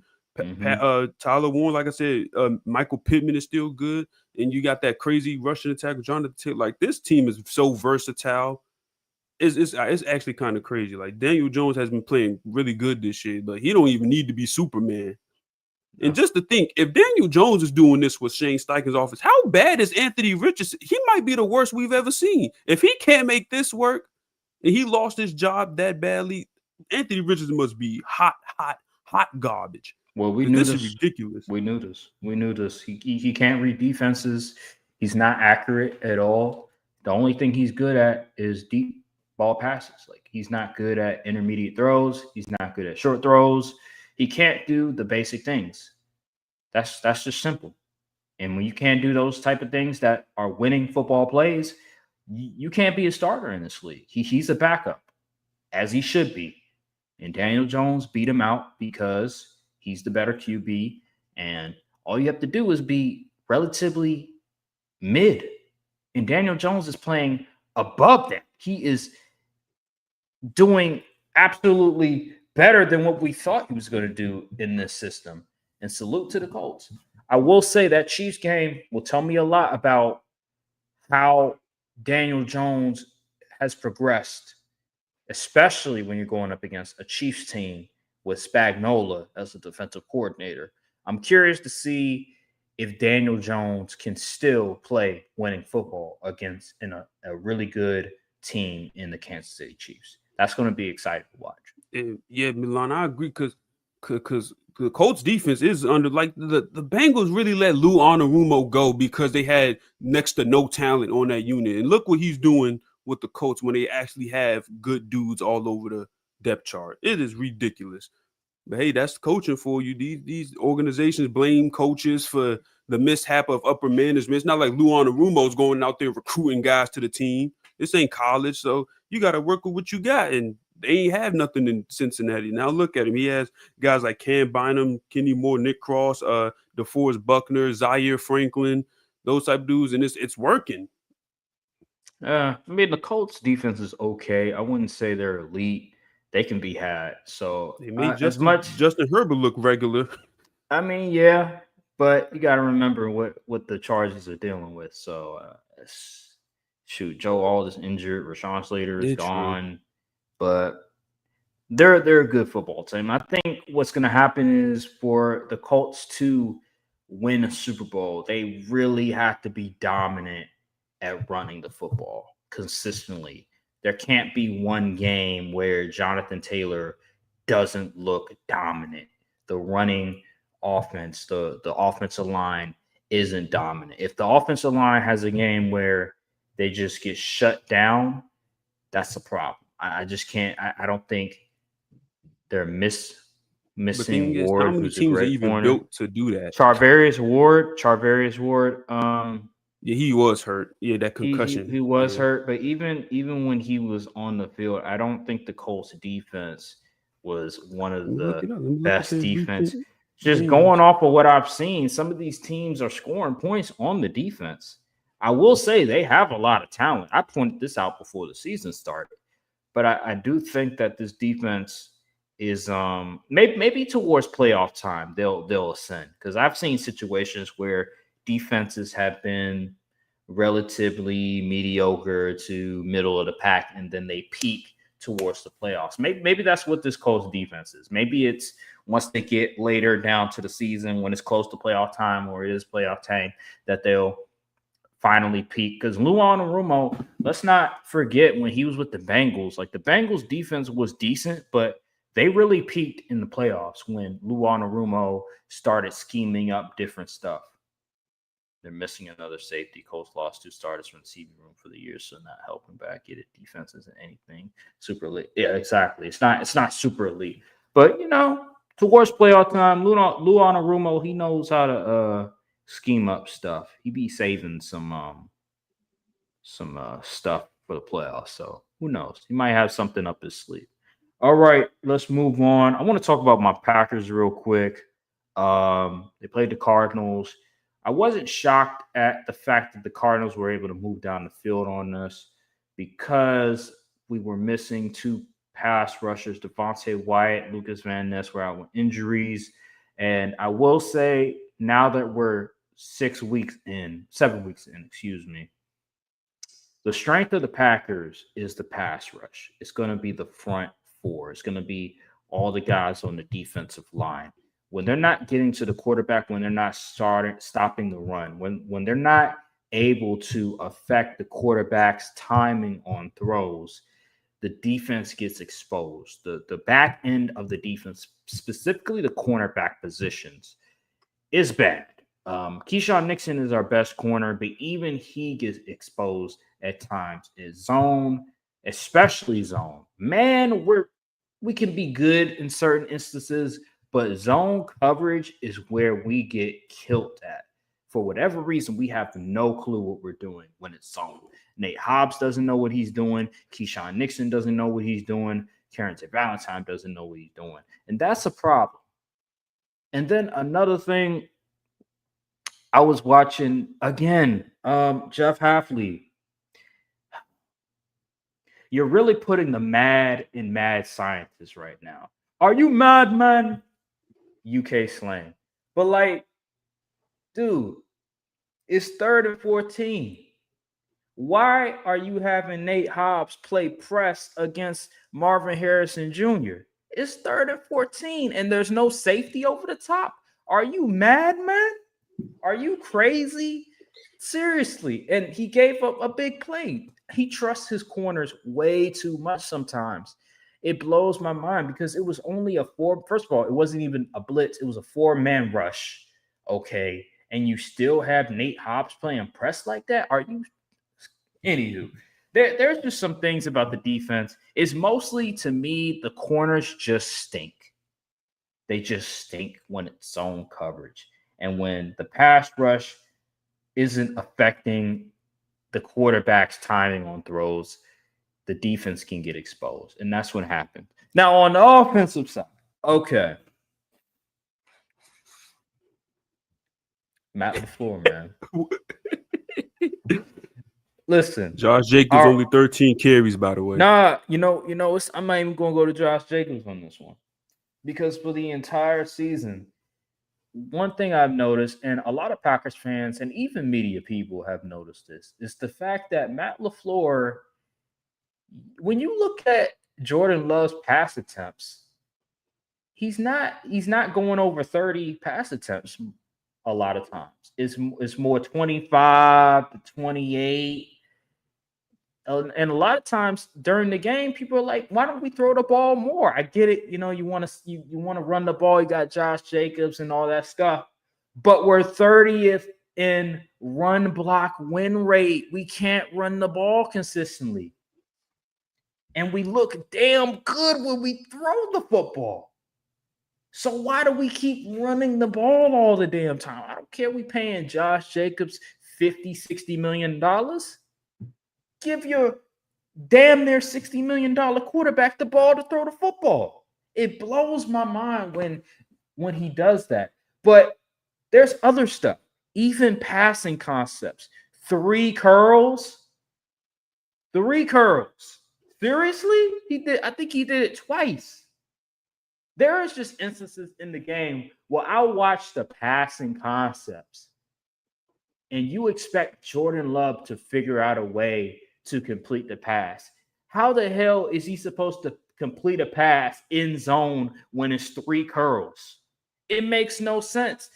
Tyler Warren, like I said, Michael Pittman is still good, and you got that crazy rushing attack with Jonathan Taylor. Like this team is so versatile. It's actually kind of crazy. Like Daniel Jones has been playing really good this year, but he don't even need to be Superman. And just to think, if Daniel Jones is doing this with Shane Steichen's office, how bad is Anthony Richardson? He might be the worst we've ever seen. If he can't make this work and he lost his job that badly, Anthony Richardson must be hot garbage. Well, we knew this is ridiculous. We knew this. He can't read defenses. He's not accurate at all. The only thing he's good at is deep ball passes. Like he's not good at intermediate throws. He's not good at short throws. He can't do the basic things. That's just simple. And when you can't do those type of things that are winning football plays, you can't be a starter in this league. He's a backup, as he should be. And Daniel Jones beat him out because he's the better QB. And all you have to do is be relatively mid. And Daniel Jones is playing above that. He is doing absolutely better than what we thought he was going to do in this system. And salute to the Colts. I will say that Chiefs game will tell me a lot about how Daniel Jones has progressed, especially when you're going up against a Chiefs team with Spagnuolo as a defensive coordinator. I'm curious to see if Daniel Jones can still play winning football against a really good team in the Kansas City Chiefs. That's going to be exciting to watch. Yeah, Milan, I agree because the Colts defense is under like the Bengals really let Lou Anarumo go because they had next to no talent on that unit. And look what he's doing with the Colts when they actually have good dudes all over the depth chart. It is ridiculous. But hey, that's coaching for you. These organizations blame coaches for the mishap of upper management. It's not like Lou Anarumo's going out there recruiting guys to the team. This ain't college, so you got to work with what you got. And they ain't have nothing in Cincinnati. Now look at him. He has guys like Cam Bynum, Kenny Moore, Nick Cross, DeForest Buckner, Zaire Franklin, those type of dudes, and it's working. I mean, the Colts defense is okay. I wouldn't say they're elite. They can be had. So They made Justin Herbert look regular. I mean, yeah, but you got to remember what the Chargers are dealing with. So shoot, Joe Aldis injured, Rashawn Slater is gone, but they're a good football team. I think what's going to happen is for the Colts to win a Super Bowl, they really have to be dominant at running the football consistently. There can't be one game where Jonathan Taylor doesn't look dominant. The running offense, the offensive line isn't dominant. If the offensive line has a game where they just get shut down, that's a problem. I just can't. I don't think they're missing Ward. How many teams are even built to do that? Charvarius Ward. Yeah, he was hurt. Yeah, that concussion. He was hurt, but even when he was on the field, I don't think the Colts defense was one of the best defense. Just going off of what I've seen, some of these teams are scoring points on the defense. I will say they have a lot of talent. I pointed this out before the season started, but I do think that this defense is maybe towards playoff time they'll ascend, because I've seen situations where defenses have been relatively mediocre to middle of the pack, and then they peak towards the playoffs. Maybe that's what this Colts defense is. Maybe it's once they get later down to the season when it's close to playoff time, or it is playoff time, that they'll finally peak. Because Lou Anarumo, let's not forget when he was with the Bengals, like the Bengals defense was decent, but they really peaked in the playoffs when Lou Anarumo started scheming up different stuff. They're missing another safety. Colts lost 2 starters from the receiving room for the year, so not helping back. Get it? Defense isn't anything super elite. Yeah, exactly. It's not super elite, but towards playoff time, Lou Anarumo, he knows how to scheme up stuff. He be saving some stuff for the playoffs. So who knows? He might have something up his sleeve. All right, let's move on. I want to talk about my Packers real quick. They played the Cardinals. I wasn't shocked at the fact that the Cardinals were able to move down the field on us because we were missing 2 pass rushers. Devontae Wyatt, Lucas Van Ness were out with injuries. And I will say, now that we're 7 weeks in, the strength of the Packers is the pass rush. It's going to be the front 4. It's going to be all the guys on the defensive line. When they're not getting to the quarterback, when they're not stopping the run, when they're not able to affect the quarterback's timing on throws, the defense gets exposed. The back end of the defense, specifically the cornerback positions, is bad. Keyshawn Nixon is our best corner, but even he gets exposed at times. It's zone, especially zone. Man, we can be good in certain instances, but zone coverage is where we get killed at. For whatever reason, we have no clue what we're doing when it's zone. Nate Hobbs doesn't know what he's doing. Keyshawn Nixon doesn't know what he's doing. Carrington Valentine doesn't know what he's doing. And that's a problem. And then another thing, I was watching, again, Jeff Hafley. You're really putting the mad in mad scientists right now. Are you mad, man? UK slang. But dude, it's 3rd and 14. Why are you having Nate Hobbs play press against Marvin Harrison Jr.? It's 3rd and 14, and there's no safety over the top. Are you mad, man? Are you crazy? Seriously. And he gave up a big play. He trusts his corners way too much sometimes. It blows my mind because it was only first of all, it wasn't even a blitz. It was a 4-man rush. Okay. And you still have Nate Hobbs playing press like that? Are you? Anywho, there's just some things about the defense. It's mostly, to me, the corners just stink. They just stink when it's zone coverage. And when the pass rush isn't affecting the quarterback's timing on throws, the defense can get exposed. And that's what happened. Now, on the offensive side, okay. Matt LaFleur, man. Listen. Josh Jacobs only 13 carries, by the way. Nah, I'm not even going to go to Josh Jacobs on this one. Because for the entire season, one thing I've noticed, and a lot of Packers fans and even media people have noticed this, is the fact that Matt LaFleur, when you look at Jordan Love's pass attempts, he's not going over 30 pass attempts a lot of times. It's more 25 to 28. And a lot of times during the game, people are like, why don't we throw the ball more? I get it. You want to run the ball. You got Josh Jacobs and all that stuff. But we're 30th in run block win rate. We can't run the ball consistently. And we look damn good when we throw the football. So why do we keep running the ball all the damn time? I don't care. We paying Josh Jacobs $50-60 million. Give your damn near $60 million quarterback the ball to throw the football. It blows my mind when he does that. But there's other stuff, even passing concepts. 3 curls. Seriously? I think he did it twice. There is just instances in the game where I'll watch the passing concepts and you expect Jordan Love to figure out a way to complete the pass. How the hell is he supposed to complete a pass in zone when it's 3 curls? It makes no sense.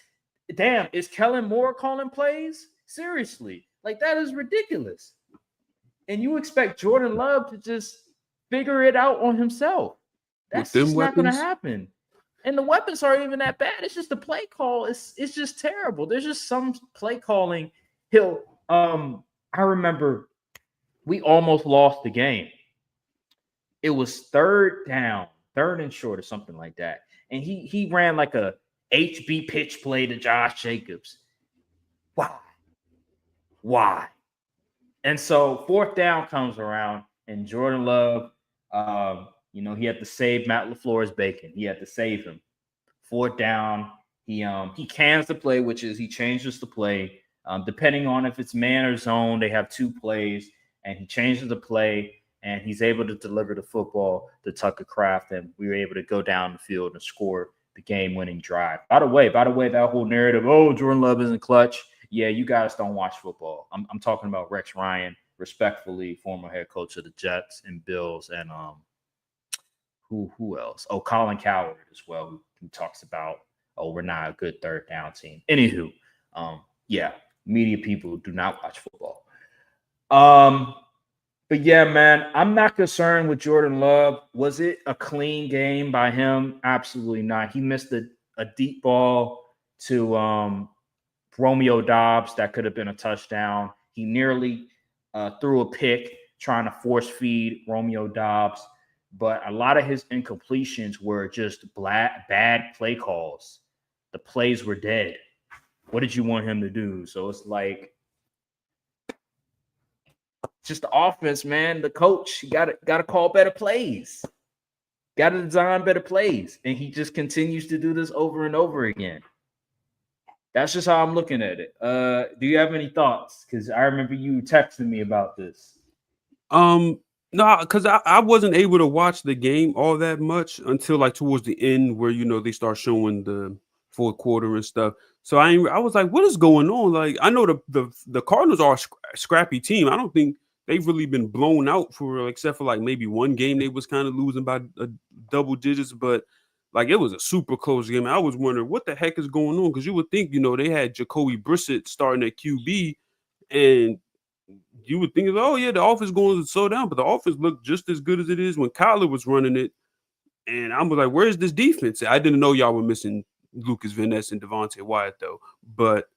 Damn, is Kellen Moore calling plays? Seriously, like that is ridiculous. And you expect Jordan Love to just figure it out on himself. That's just not going to happen. And the weapons aren't even that bad. It's just the play call. It's just terrible. There's just some play calling. I remember we almost lost the game. It was 3rd down, 3rd and short or something like that. And he ran like a HB pitch play to Josh Jacobs. Why? And so 4th down comes around and Jordan Love, he had to save Matt LaFleur's bacon. He had to save him. 4th down, he cans the play, which is he changes the play. Depending on if it's man or zone, they have 2 plays. And he changes the play, and he's able to deliver the football to Tucker Kraft, and we were able to go down the field and score the game-winning drive. By the way, that whole narrative, Jordan Love isn't clutch. Yeah, you guys don't watch football. I'm talking about Rex Ryan, respectfully, former head coach of the Jets and Bills, and who else? Colin Cowherd as well, who talks about, we're not a good 3rd down team. Anywho, media people do not watch football. But yeah, man, I'm not concerned with Jordan Love. Was it a clean game by him? Absolutely not. He missed a deep ball to Romeo Doubs that could have been a touchdown. He nearly threw a pick trying to force feed Romeo Doubs, but a lot of his incompletions were just bad play calls. The plays were dead. What did you want him to do? So it's like, just the offense, man. The coach got to call better plays. Got to design better plays. And he just continues to do this over and over again. That's just how I'm looking at it. Do you have any thoughts? Because I remember you texting me about this. No, because I wasn't able to watch the game all that much until like towards the end where, they start showing the 4th quarter and stuff. So I was like, what is going on? Like, I know the Cardinals are a scrappy team. I don't think they've really been blown out except for like maybe one game they was kind of losing by double digits, but like it was a super close game. I was wondering what the heck is going on, because you would think, they had Jacoby Brissett starting at QB, and you would think, oh yeah, the offense going to slow down, but the offense looked just as good as it is when Kyler was running it. And I was like, where's this defense? I didn't know y'all were missing Lucas Van Ness and Devontae Wyatt though, but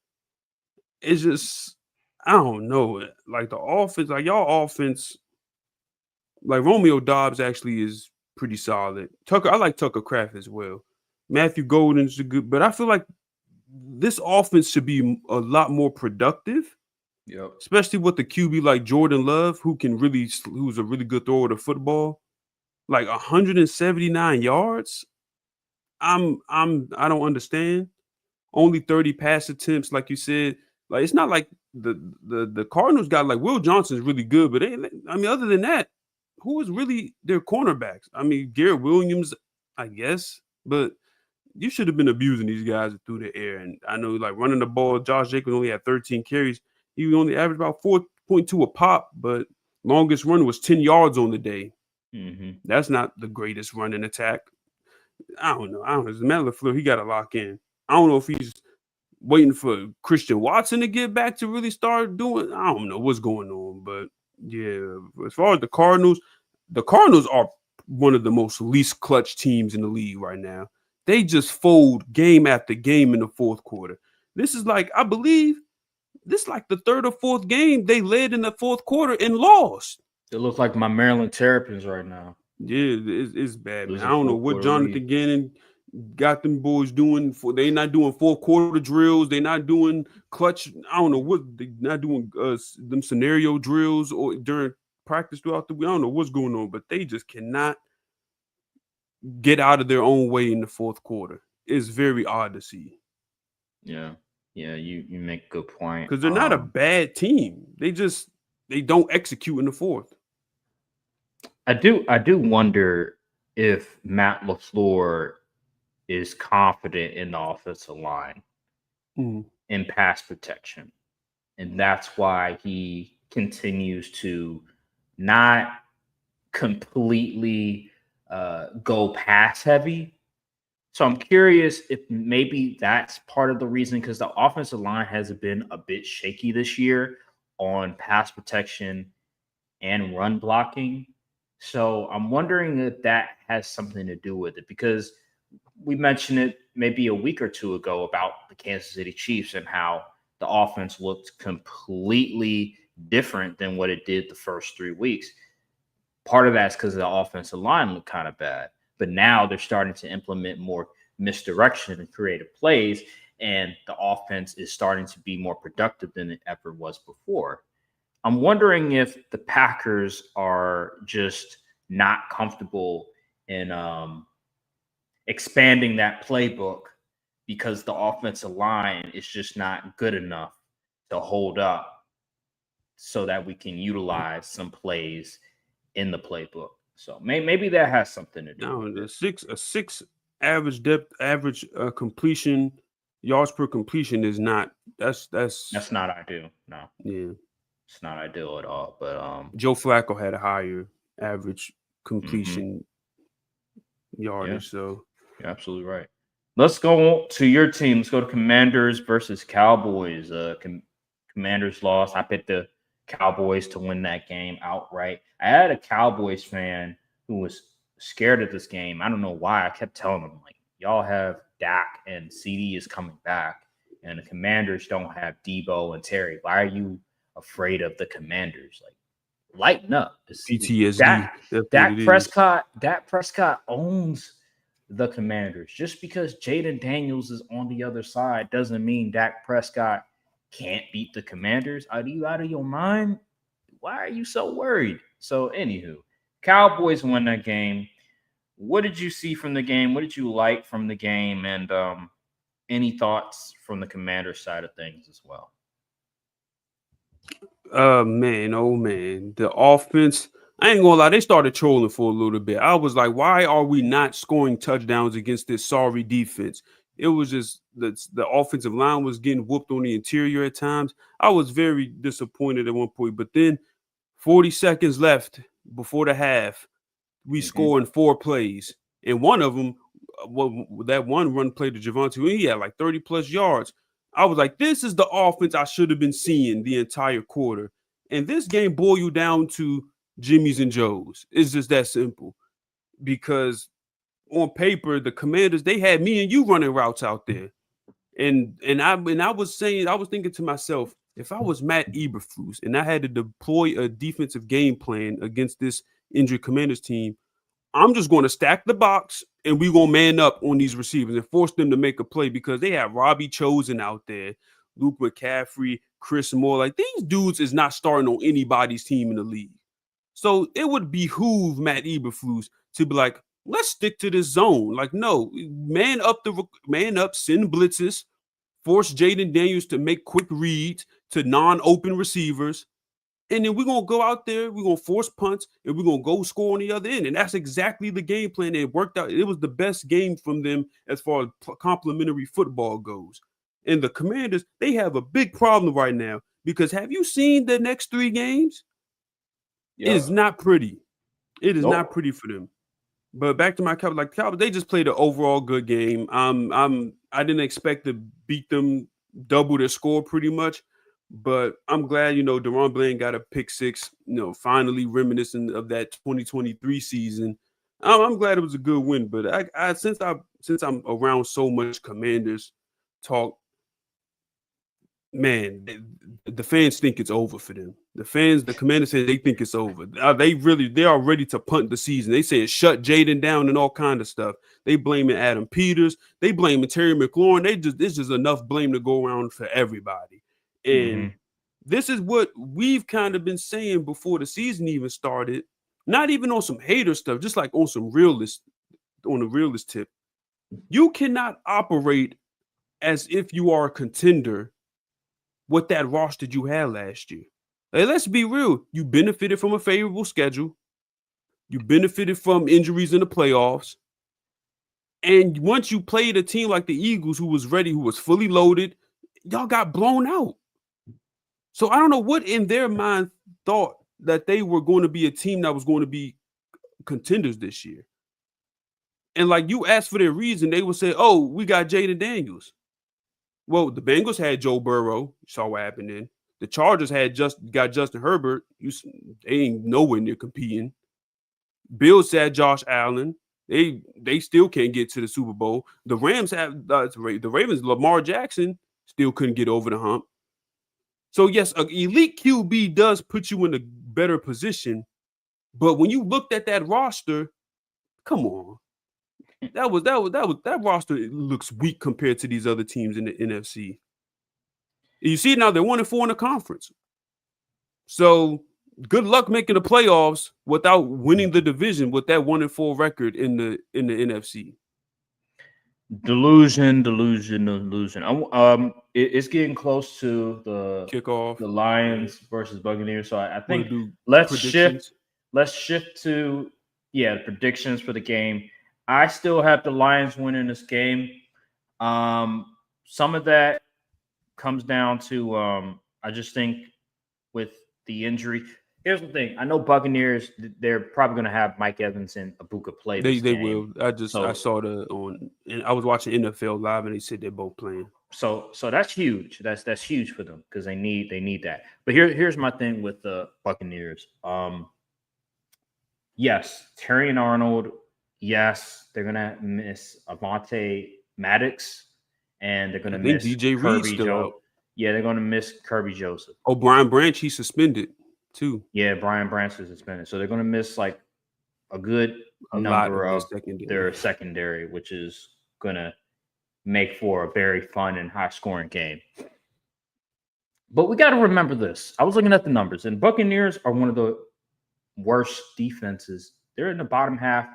it's just I don't know. Like the offense, like y'all offense, like Romeo Dobbs actually is pretty solid. I like Tucker Kraft as well. Matthew Golden's a good, but I feel like this offense should be a lot more productive. Yep. Especially with the QB like Jordan Love, who's a really good thrower of the football. Like 179 yards. I don't understand. Only 30 pass attempts, like you said. Like it's not like the Cardinals got like Will Johnson's really good, but other than that, who is really their cornerbacks? I mean, Garrett Williams, I guess, but you should have been abusing these guys through the air. And I know like running the ball, Josh Jacobs only had 13 carries. He only averaged about 4.2 a pop, but longest run was 10 yards on the day. Mm-hmm. That's not the greatest running attack. I don't know. As Matt LaFleur, he got to lock in. I don't know if he's waiting for Christian Watson to get back to really start doing. I don't know what's going on, but yeah. As far as the Cardinals are one of the most least clutch teams in the league right now. They just fold game after game in the fourth quarter. This is like, I believe, this is like the third or fourth game they led in the fourth quarter and lost. It looks like my Maryland Terrapins right now. Yeah, it's bad, man. I don't know what Jonathan Gannon got them boys doing. They not doing fourth quarter drills. They not doing clutch. I don't know what they not doing. Them scenario drills or during practice throughout the week. I don't know what's going on, but they just cannot get out of their own way in the fourth quarter. It's very odd to see. Yeah, you make a good point because they're not a bad team. They don't execute in the fourth. I do wonder if Matt LaFleur is confident in the offensive line in pass protection. And that's why he continues to not completely go pass heavy. So I'm curious if maybe that's part of the reason, because the offensive line has been a bit shaky this year on pass protection and run blocking. So I'm wondering if that has something to do with it, because we mentioned it maybe a week or two ago about the Kansas City Chiefs and how the offense looked completely different than what it did the first 3 weeks. Part of that's because the offensive line looked kind of bad, but now they're starting to implement more misdirection and creative plays, and the offense is starting to be more productive than it ever was before. I'm wondering if the Packers are just not comfortable in expanding that playbook because the offensive line is just not good enough to hold up so that we can utilize some plays in the playbook. So maybe that has something to do. No, with a six average completion yards per completion is not. That's not ideal. No. Yeah. It's not ideal at all, but Joe Flacco had a higher average completion yardage. Yeah. So you're absolutely right. Let's go to your team. Let's go to Commanders versus Cowboys. Commanders lost. I picked the Cowboys to win that game outright. I had a Cowboys fan who was scared of this game. I don't know why. I kept telling him, like, y'all have Dak and CD is coming back, and the Commanders don't have Debo and Terry. Why are you afraid of the Commanders? Like, lighten up. PTSD. Dak Prescott owns the Commanders. Just because Jaden Daniels is on the other side doesn't mean Dak Prescott can't beat the Commanders. Are you out of your mind? Why are you so worried? So, anywho, Cowboys won that game. What did you see from the game? What did you like from the game? And any thoughts from the Commanders side of things as well? Man, oh man, the offense. I ain't gonna lie, they started trolling for a little bit. I was like, why are we not scoring touchdowns against this sorry defense? It was just the offensive line was getting whooped on the interior at times. I was very disappointed at one point, but then 40 seconds left before the half, we score in 4 plays, and one of them, that one run play to Javonte, he had like 30 plus yards. I was like, this is the offense I should have been seeing the entire quarter. And this game boils you down to Jimmy's and Joe's. It's just that simple. Because on paper, the Commanders, they had me and you running routes out there. And I was thinking to myself, if I was Matt Eberflus and I had to deploy a defensive game plan against this injured Commanders team, I'm just going to stack the box and we're going to man up on these receivers and force them to make a play because they have Robbie Chosen out there, Luke McCaffrey, Chris Moore. Like, these dudes is not starting on anybody's team in the league. So it would behoove Matt Eberflus to be like, let's stick to this zone. Like, no, man up, send blitzes, force Jaden Daniels to make quick reads to non-open receivers. And then we're going to go out there, we're going to force punts, and we're going to go score on the other end. And that's exactly the game plan. It worked out. It was the best game from them as far as complimentary football goes. And the Commanders, they have a big problem right now because have you seen the next 3 games? Yeah. It is not pretty. It is not pretty for them. But back to my Cowboys, like Cowboys, they just played an overall good game. I didn't expect to beat them, double their score pretty much. But I'm glad, Deron Bland got a pick 6, finally reminiscent of that 2023 season. I'm glad it was a good win. But since I'm around so much Commanders talk, man, the fans think it's over for them. The Commanders say they think it's over. They are ready to punt the season. They say shut Jaden down and all kind of stuff. They blaming Adam Peters. They blaming Terry McLaurin. It's just enough blame to go around for everybody. And this is what we've kind of been saying before the season even started. Not even on some hater stuff, just like on a realist tip. You cannot operate as if you are a contender with that roster you had last year. Hey, let's be real. You benefited from a favorable schedule. You benefited from injuries in the playoffs. And once you played a team like the Eagles, who was ready, who was fully loaded, y'all got blown out. So I don't know what in their mind thought that they were going to be a team that was going to be contenders this year. And like you asked for their reason, they would say, oh, we got Jaden Daniels. Well, the Bengals had Joe Burrow. You saw what happened then. The Chargers got Justin Herbert. They ain't nowhere near competing. Bills had Josh Allen. They still can't get to the Super Bowl. The Rams have the Ravens. Lamar Jackson still couldn't get over the hump. So yes, an elite QB does put you in a better position. But when you looked at that roster, come on. That roster looks weak compared to these other teams in the NFC. You see now they're 1-4 in the conference. So good luck making the playoffs without winning the division with that 1-4 record in the NFC. Delusion. It's getting close to the kickoff, the Lions versus Buccaneers. So I think let's shift to the predictions for the game. I still have the Lions winning this game. Some of that comes down to I just think with the injury. Here's the thing. I know Buccaneers, they're probably going to have Mike Evans and Ibuka play this game. They will. I saw I was watching NFL Live and they said they're both playing. So that's huge. That's huge for them because they need that. But here's my thing with the Buccaneers. Yes, Terry and Arnold. Yes, they're gonna miss Avonte Maddox, and they're gonna miss DJ Reed's still out. Yeah, they're gonna miss Kirby Joseph. Oh, Brian Branch, he's suspended too. Yeah, Brian Branch is suspended, so they're gonna miss like a good number of their secondary, which is gonna make for a very fun and high-scoring game. But we got to remember this. I was looking at the numbers, and Buccaneers are one of the worst defenses. They're in the bottom half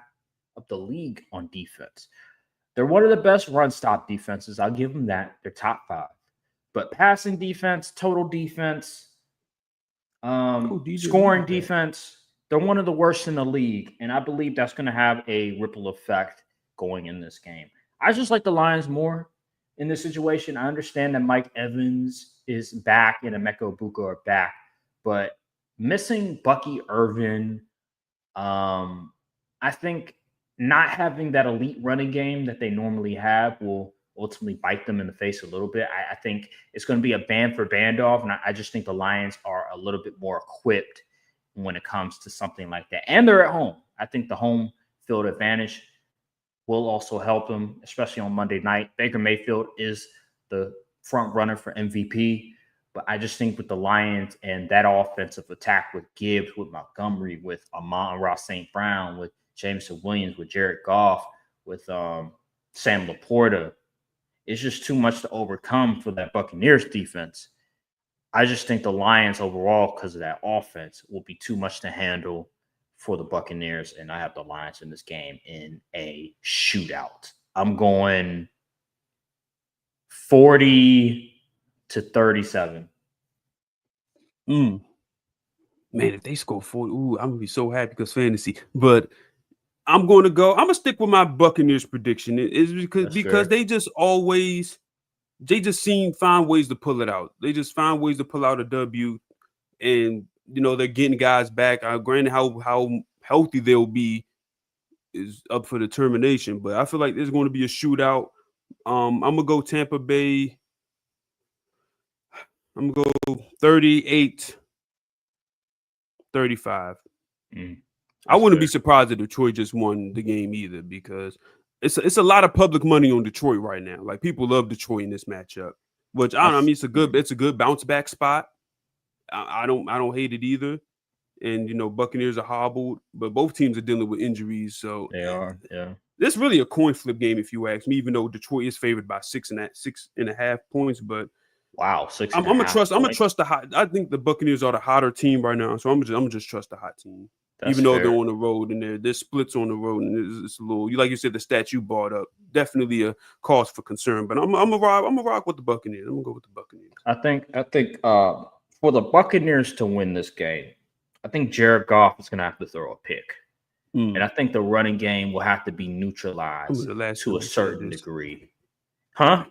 of the league on defense. They're one of the best run-stop defenses. I'll give them that. They're top 5. But passing defense, total defense, scoring defense, they're one of the worst in the league. And I believe that's going to have a ripple effect going in this game. I just like the Lions more in this situation. I understand that Mike Evans is back and Emeka Egbuka are back, but missing Bucky Irvin, I think not having that elite running game that they normally have will ultimately bite them in the face a little bit. I think it's going to be a band for band off, and I just think the Lions are a little bit more equipped when it comes to something like that. And they're at home. I think the home field advantage will also help them, especially on Monday night. Baker Mayfield is the front runner for MVP, but I just think with the Lions and that offensive attack with Gibbs, with Montgomery, with Amon-Ra St. Brown, with Jameson Williams, with Jared Goff, with Sam Laporta, it's just too much to overcome for that Buccaneers defense. I just think the Lions overall, because of that offense, will be too much to handle for the Buccaneers, and I have the Lions in this game in a shootout. I'm going 40-37. Man, if they score 40, I'm gonna be so happy because fantasy. But I'm gonna stick with my Buccaneers prediction. It's because they just find ways to pull it out. They just find ways to pull out a W, and they're getting guys back. Granted, how healthy they'll be is up for determination, but I feel like there's going to be a shootout. I'm gonna go Tampa Bay. I'm gonna go 38-35. I wouldn't be surprised if Detroit just won the game either, because it's a lot of public money on Detroit right now. Like, people love Detroit in this matchup, which I don't know. I mean, it's a good bounce back spot. I don't hate it either. And Buccaneers are hobbled, but both teams are dealing with injuries, so they are. Yeah, it's really a coin flip game if you ask me. Even though Detroit is favored by 6.5 points, but wow, I'm gonna trust the hot. I think the Buccaneers are the hotter team right now, so I'm gonna just trust the hot team. Even though they're on the road and there's splits on the road, and it's a little, like you said, the stats you brought up, definitely a cause for concern. But I'm gonna rock with the Buccaneers. I'm gonna go with the Buccaneers. I think for the Buccaneers to win this game, I think Jared Goff is gonna have to throw a pick, and I think the running game will have to be neutralized to a certain degree. Huh?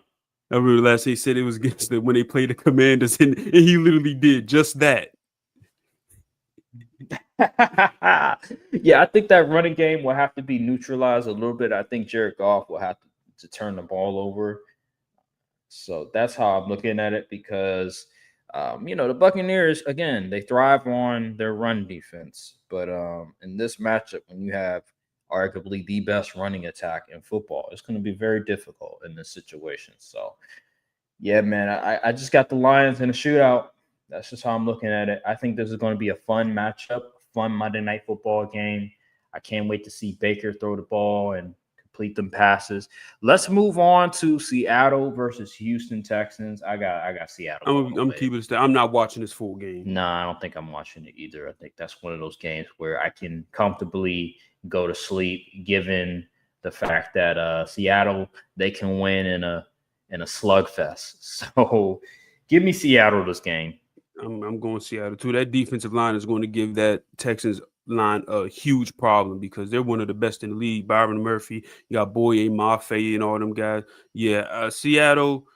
I remember last he said it was against when they played the Commanders, and he literally did just that. Yeah, I think that running game will have to be neutralized a little bit. I think Jared Goff will have to turn the ball over. So that's how I'm looking at it, because the Buccaneers, again, they thrive on their run defense. But in this matchup, when you have arguably the best running attack in football, it's going to be very difficult in this situation. So, yeah, man, I just got the Lions in a shootout. That's just how I'm looking at it. I think this is going to be a fun matchup, fun Monday Night Football game. I can't wait to see Baker throw the ball and complete them passes. Let's move on to Seattle versus Houston Texans. I got Seattle. I'm keeping it. I'm not watching this full game. No, I don't think I'm watching it either. I think that's one of those games where I can comfortably go to sleep, given the fact that Seattle, they can win in a slugfest. So give me Seattle this game. I'm going Seattle too. That defensive line is going to give that Texans line a huge problem, because they're one of the best in the league. Byron Murphy, you got Boye Mafe and all them guys. Yeah, Seattle,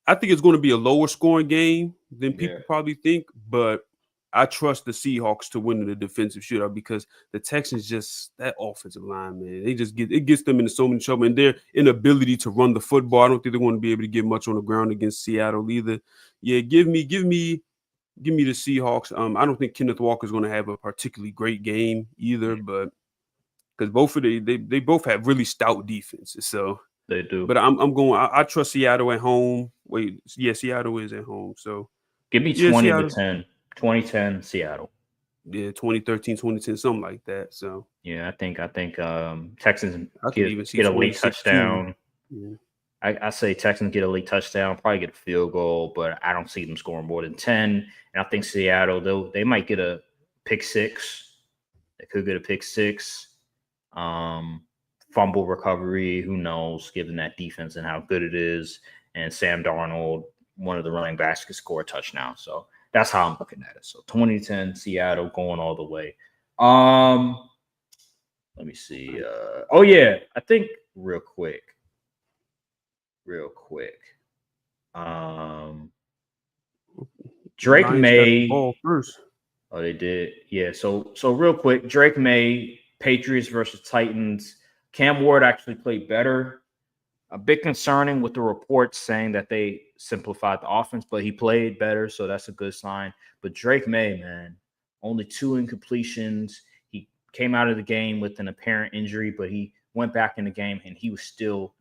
I think it's going to be a lower scoring game than people probably think, but I trust the Seahawks to win the defensive shootout, because the Texans, just that offensive line, man, it gets them into so many trouble, and their inability to run the football. I don't think they're going to be able to get much on the ground against Seattle either. Yeah, give me the Seahawks. I don't think Kenneth Walker is going to have a particularly great game either, but because they both have really stout defenses, so they do. But I'm going. I trust Seattle at home. Wait, yeah, Seattle is at home. So give me 20-10, 2010 Seattle. Yeah, 2013, 2010, something like that. So yeah, I think Texans get a late touchdown. Yeah. I say Texans get a late touchdown, probably get a field goal, but I don't see them scoring more than 10. And I think Seattle, they might get a pick six. They could get a pick six. Fumble recovery, who knows, given that defense and how good it is. And Sam Darnold, one of the running backs, could score a touchdown. So that's how I'm looking at it. So 2010 Seattle going all the way. Let me see. I think real quick. Drake May. First. Oh, they did. Yeah. So real quick, Drake May, Patriots versus Titans. Cam Ward actually played better a bit concerning with the reports saying that they simplified the offense, but he played better, so that's a good sign. But Drake May, man, only 2 incompletions. He came out of the game with an apparent injury, but he went back in the game and he was still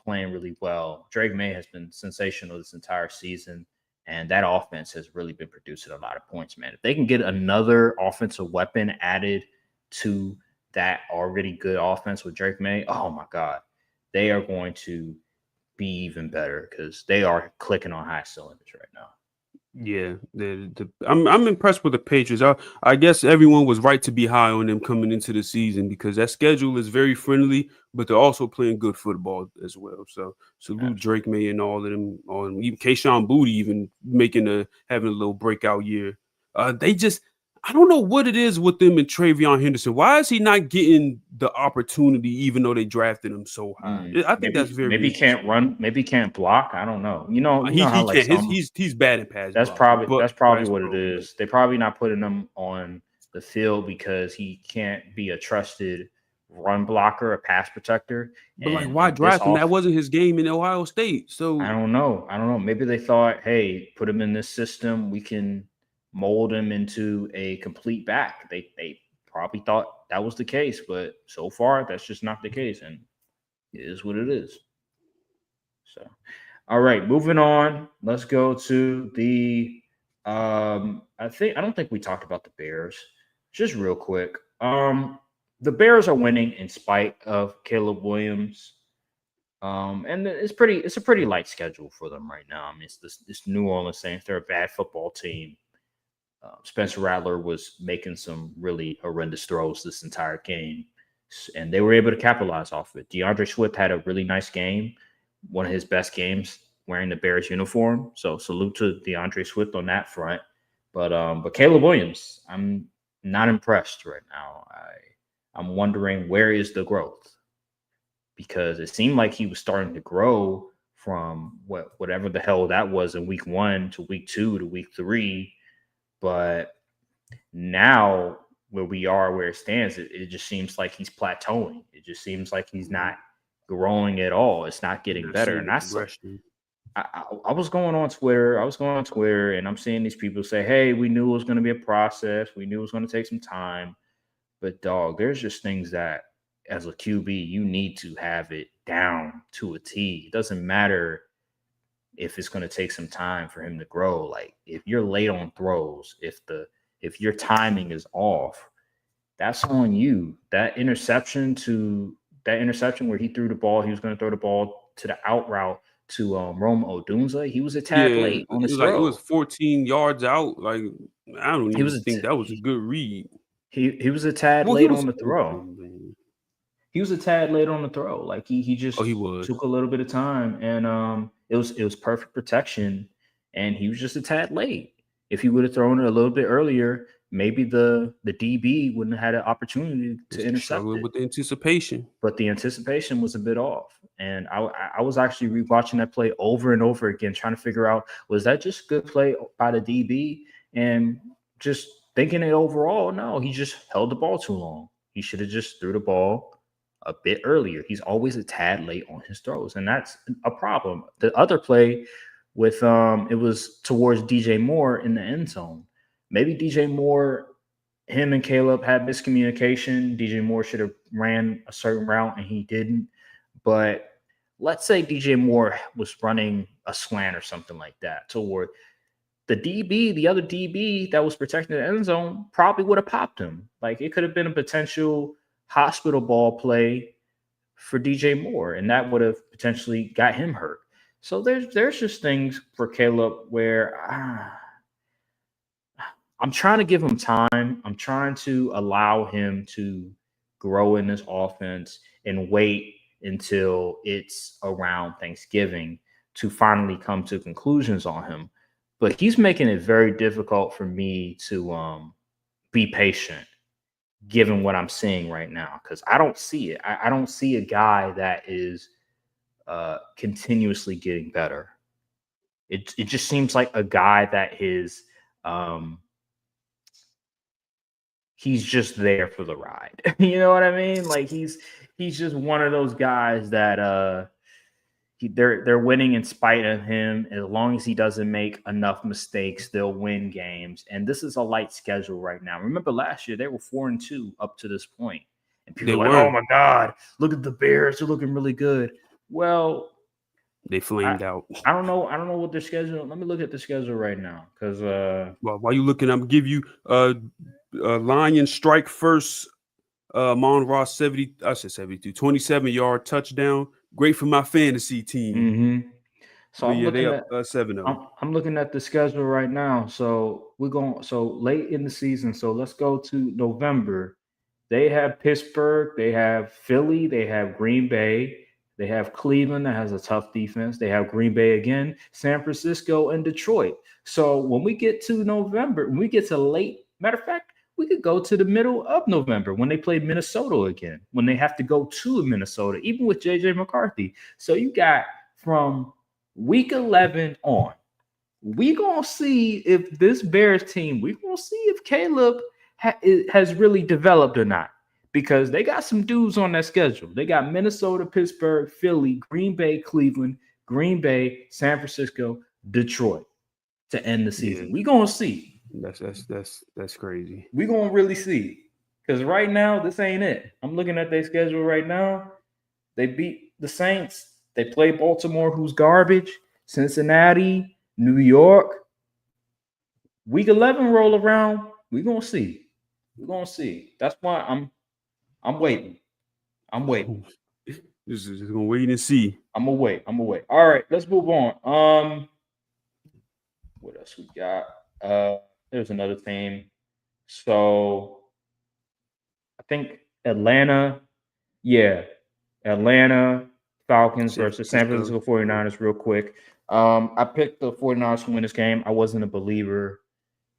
playing really well. Drake May has been sensational this entire season, and that offense has really been producing a lot of points, man. If they can get another offensive weapon added to that already good offense with Drake May, oh my God, they are going to be even better because they are clicking on high cylinders right now. Yeah, I'm impressed with the Patriots. I guess everyone was right to be high on them coming into the season because that schedule is very friendly, but they're also playing good football as well. So salute Drake May and all of them. Even Keyshawn Booty even having a little breakout year. I don't know what it is with them and Travion Henderson. Why is he not getting the opportunity even though they drafted him so high? I think that's very maybe he can't run, maybe he can't block. I don't know. You know how he like can't. He's bad at pass blocking. that's probably what it is. They're probably not putting him on the field because he can't be a trusted run blocker, a pass protector. But like, why draft him? That wasn't his game in Ohio State. So I don't know. Maybe they thought, hey, put him in this system, we can mold him into a complete back. They probably thought that was the case, but so far that's just not the case, and it is what it is. So, all right, moving on. Let's go to the. I don't think we talked about the Bears. Just real quick. The Bears are winning in spite of Caleb Williams. And it's a pretty light schedule for them right now. I mean, it's this New Orleans Saints. They're a bad football team. Spencer Rattler was making some really horrendous throws this entire game, and they were able to capitalize off it. DeAndre Swift had a really nice game, one of his best games wearing the Bears uniform. So salute to DeAndre Swift on that front. But Caleb Williams, I'm not impressed right now. I'm wondering where is the growth, because it seemed like he was starting to grow from whatever the hell that was in week 1 to week 2 to week 3. But now where it stands, it just seems like he's plateauing. It just seems like he's not growing at all. It's not getting better. And that's I was going on Twitter. And I'm seeing these people say, hey, we knew it was going to be a process. We knew it was going to take some time. But dog, there's just things that as a QB, you need to have it down to a T. It doesn't matter if it's going to take some time for him to grow. Like if you're late on throws, if your timing is off, that's on you. That interception where he threw the ball, he was going to throw the ball to the out route to Rome Odunze. He was a tad late on his throw. It was 14 yards out. Like I don't even think that was a good read. He was a tad late on the throw. He was a tad late on the throw. Like he just took a little bit of time, and it was perfect protection, and he was just a tad late. If he would have thrown it a little bit earlier, maybe the DB wouldn't have had an opportunity to intercept it. With the anticipation. But the anticipation was a bit off. And I was actually rewatching that play over and over again, trying to figure out, was that just good play by the DB? And just thinking it overall, no, he just held the ball too long. He should have just threw the ball a bit earlier. He's always a tad late on his throws, and that's a problem. The other play with it was towards DJ Moore in the end zone. Maybe DJ Moore, him and Caleb had miscommunication. DJ Moore should have ran a certain route and he didn't. But let's say DJ Moore was running a slant or something like that toward the DB, the other DB that was protecting the end zone probably would have popped him. Like it could have been a potential hospital ball play for DJ Moore, and that would have potentially got him hurt. So there's just things for Caleb where I'm trying to give him time. I'm trying to allow him to grow in this offense and wait until it's around Thanksgiving to finally come to conclusions on him. But he's making it very difficult for me to be patient given what I'm seeing right now, because I don't see it. I don't see a guy that is continuously getting better. It just seems like a guy that is he's just there for the ride. You know what I mean? Like he's just one of those guys that they're winning in spite of him. As long as he doesn't make enough mistakes, they'll win games. And this is a light schedule right now. Remember last year they were 4-2 up to this point, and people were like, "Oh my God, look at the Bears! They're looking really good." Well, they flamed out. I don't know what their schedule. Let me look at the schedule right now, because well, while you looking, I'm gonna give you Lions strike first. Mon Ross 72, 27-yard touchdown. Great for my fantasy team. Mm-hmm. So I'm looking at 7-0. I'm looking at the schedule right now. So we're going late in the season. So let's go to November. They have Pittsburgh, they have Philly, they have Green Bay, they have Cleveland that has a tough defense. They have Green Bay again, San Francisco, and Detroit. So when we get to November, when we get to late, matter of fact, we could go to the middle of November when they play Minnesota again, when they have to go to Minnesota, even with JJ McCarthy. So you got from week 11 on, we going to see if this Bears team, we going to see if Caleb has really developed or not, because they got some dudes on that schedule. They got Minnesota, Pittsburgh, Philly, Green Bay, Cleveland, Green Bay, San Francisco, Detroit to end the season. We going to see. That's crazy. We're going to really see, because right now, this ain't it. I'm looking at their schedule right now. They beat the Saints. They play Baltimore, who's garbage, Cincinnati, New York. Week 11 roll around. We're going to see. We're going to see. That's why I'm waiting. I'm waiting. Just going to wait and see. I'm going to wait. All right, let's move on. What else we got? There's another team. So I think Atlanta Falcons versus San Francisco 49ers real quick. I picked the 49ers to win this game. I wasn't a believer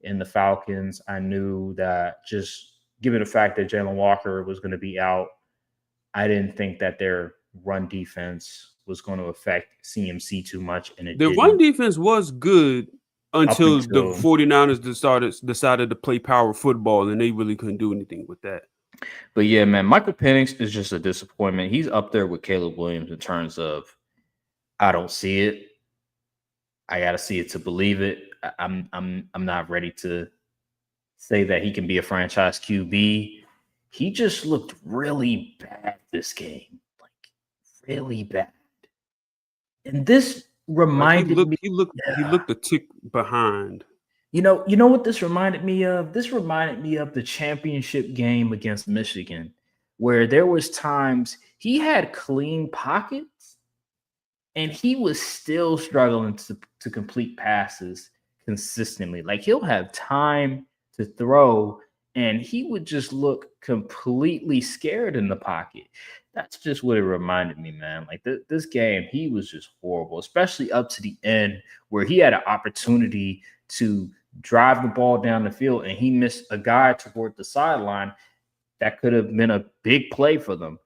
in the Falcons. I knew that, just given the fact that Jalen Walker was going to be out, I didn't think that their run defense was going to affect CMC too much. And the run defense was good until the 49ers decided to play power football, and they really couldn't do anything with that. But yeah, man, Michael Penix is just a disappointment. He's up there with Caleb Williams in terms of, I don't see it. I got to see it to believe it. I'm not ready to say that he can be a franchise QB. He just looked really bad this game, like really bad. And this reminded me. He looked a tick behind. You know what this reminded me of? This reminded me of the championship game against Michigan, where there was times he had clean pockets and he was still struggling to complete passes consistently. Like, he'll have time to throw and he would just look completely scared in the pocket. That's just what it reminded me, man. Like, this game, he was just horrible, especially up to the end where he had an opportunity to drive the ball down the field and he missed a guy toward the sideline that could have been a big play for them.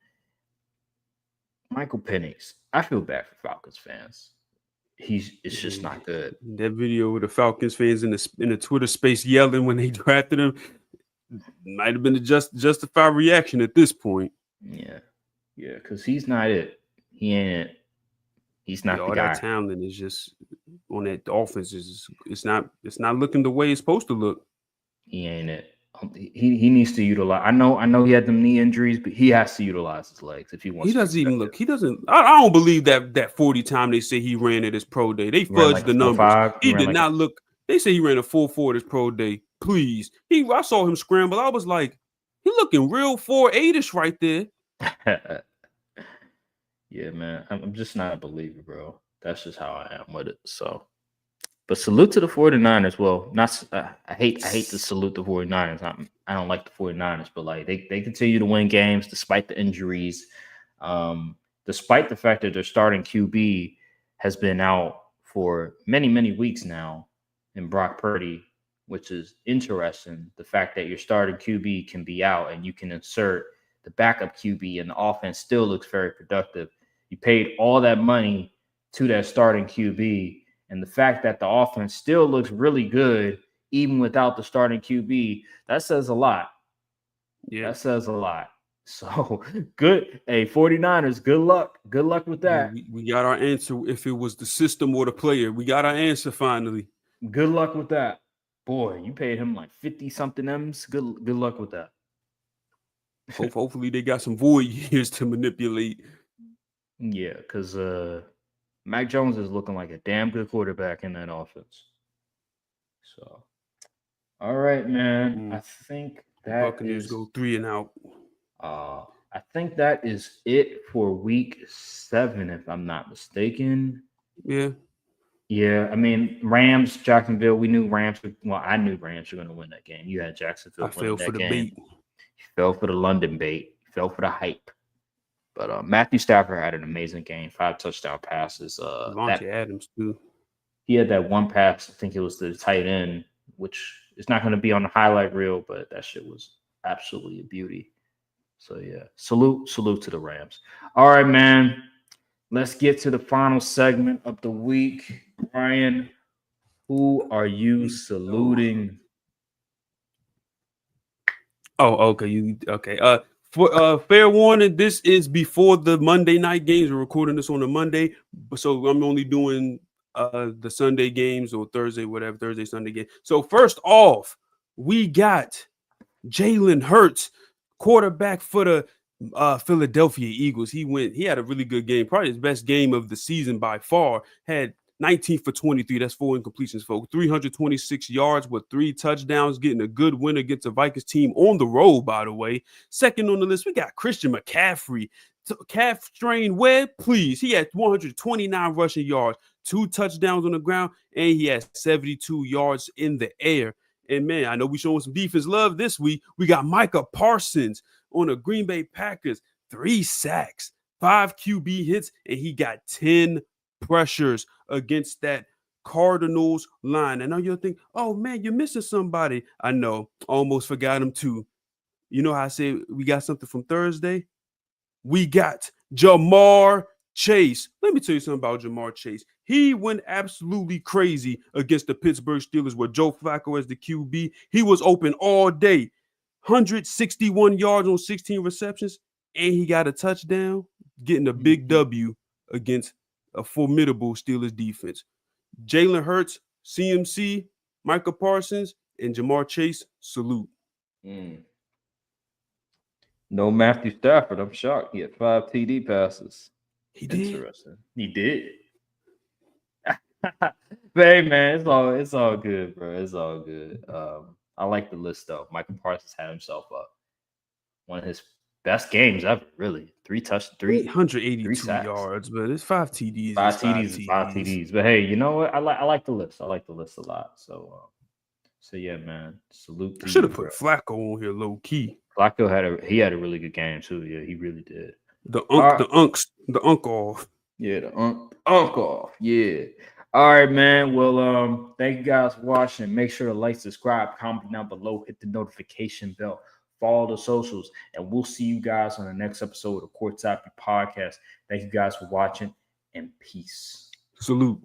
Michael Penix, I feel bad for Falcons fans. It's just not good. That video with the Falcons fans in the Twitter space yelling when they drafted him might have been a justified reaction at this point. Yeah, because he's not it. He ain't it. He's not the guy. That talent is just on that offense. It's not looking the way it's supposed to look. He ain't it. He needs to utilize. I know he had them knee injuries, but he has to utilize his legs if he wants. He doesn't even look. He doesn't. I don't believe that 40 time they say he ran at his pro day. They fudged the numbers. He did not look. They say he ran a 4.4 at his pro day. Please, I saw him scramble. I was like, he looking real 4.8ish right there. Yeah, man. I'm just not a believer, bro. That's just how I am with it. So, but salute to the 49ers. Well, I hate to salute the 49ers. I don't like the 49ers, but like they continue to win games despite the injuries. Despite the fact that their starting QB has been out for many, many weeks now in Brock Purdy, which is interesting. The fact that your starting QB can be out and you can insert the backup QB and the offense still looks very productive. You paid all that money to that starting QB, and the fact that the offense still looks really good even without the starting QB, that says a lot. Yeah, that says a lot. So good. Hey, 49ers, good luck. Good luck with that. We got our answer. If it was the system or the player, we got our answer finally. Good luck with that. Boy, you paid him like 50 something M's. Good luck with that. Hopefully they got some void years to manipulate. Yeah, because Mac Jones is looking like a damn good quarterback in that offense. So, all right, man. I think that Buccaneers go 3 and out. I think that is it for week 7, if I'm not mistaken. Yeah. Yeah, I mean, Rams, Jacksonville. We knew Rams. I knew Rams were going to win that game. You had Jacksonville winning that game. Bait. You fell for the London bait. You fell for the hype. But Matthew Stafford had an amazing game. 5 touchdown passes. Devontae Adams too. He had that one pass. I think it was the tight end, which is not going to be on the highlight reel, but that shit was absolutely a beauty. So yeah, salute to the Rams. All right, man. Let's get to the final segment of the week. Brian, who are you saluting? Oh, okay. Okay. For fair warning, this is before the Monday night games. We're recording this on a Monday, so I'm only doing the Sunday games or Thursday, whatever, Thursday, Sunday game. So first off, we got Jalen Hurts, quarterback for the Philadelphia Eagles. He had a really good game, probably his best game of the season by far. Had 19 for 23. That's 4 incompletions, folks. 326 yards with 3 touchdowns, getting a good win against the Vikings team on the road, by the way. Second on the list, we got Christian McCaffrey. Calf strain web, please. He had 129 rushing yards, 2 touchdowns on the ground, and he had 72 yards in the air. And man, I know we're showing some defense love this week. We got Micah Parsons on the Green Bay Packers, 3 sacks, 5 QB hits, and he got 10 pressures against that Cardinals line. And now you'll think, oh man, you're missing somebody. I know, almost forgot him too. You know how I say we got something from Thursday? We got Jamar Chase. Let me tell you something about Jamar Chase. He went absolutely crazy against the Pittsburgh Steelers with Joe Flacco as the QB. He was open all day. 161 yards on 16 receptions, and he got a touchdown, getting a big W against a formidable Steelers defense. Jalen Hurts, CMC, Micah Parsons, and Jamar Chase, salute. No Matthew Stafford. I'm shocked. He had 5 TD passes. He did. Interesting. He did. But hey, man, it's all good, bro. It's all good. I like the list though. Michael Parsons had himself up. One of his best games ever, really. 382 yards, but it's 5 TDs. 5 TDs. But hey, you know what? I like the list. I like the list a lot. So yeah, man. Salute. Should have put Flacco on here low key. Flacco had a really good game too. Yeah, he really did. The unk off. Yeah, the unk off. Yeah. All right, man. Well, thank you guys for watching. Make sure to like, subscribe, comment down below, hit the notification bell, follow the socials, and we'll see you guys on the next episode of Courtside Podcast. Thank you guys for watching, and peace. Salute.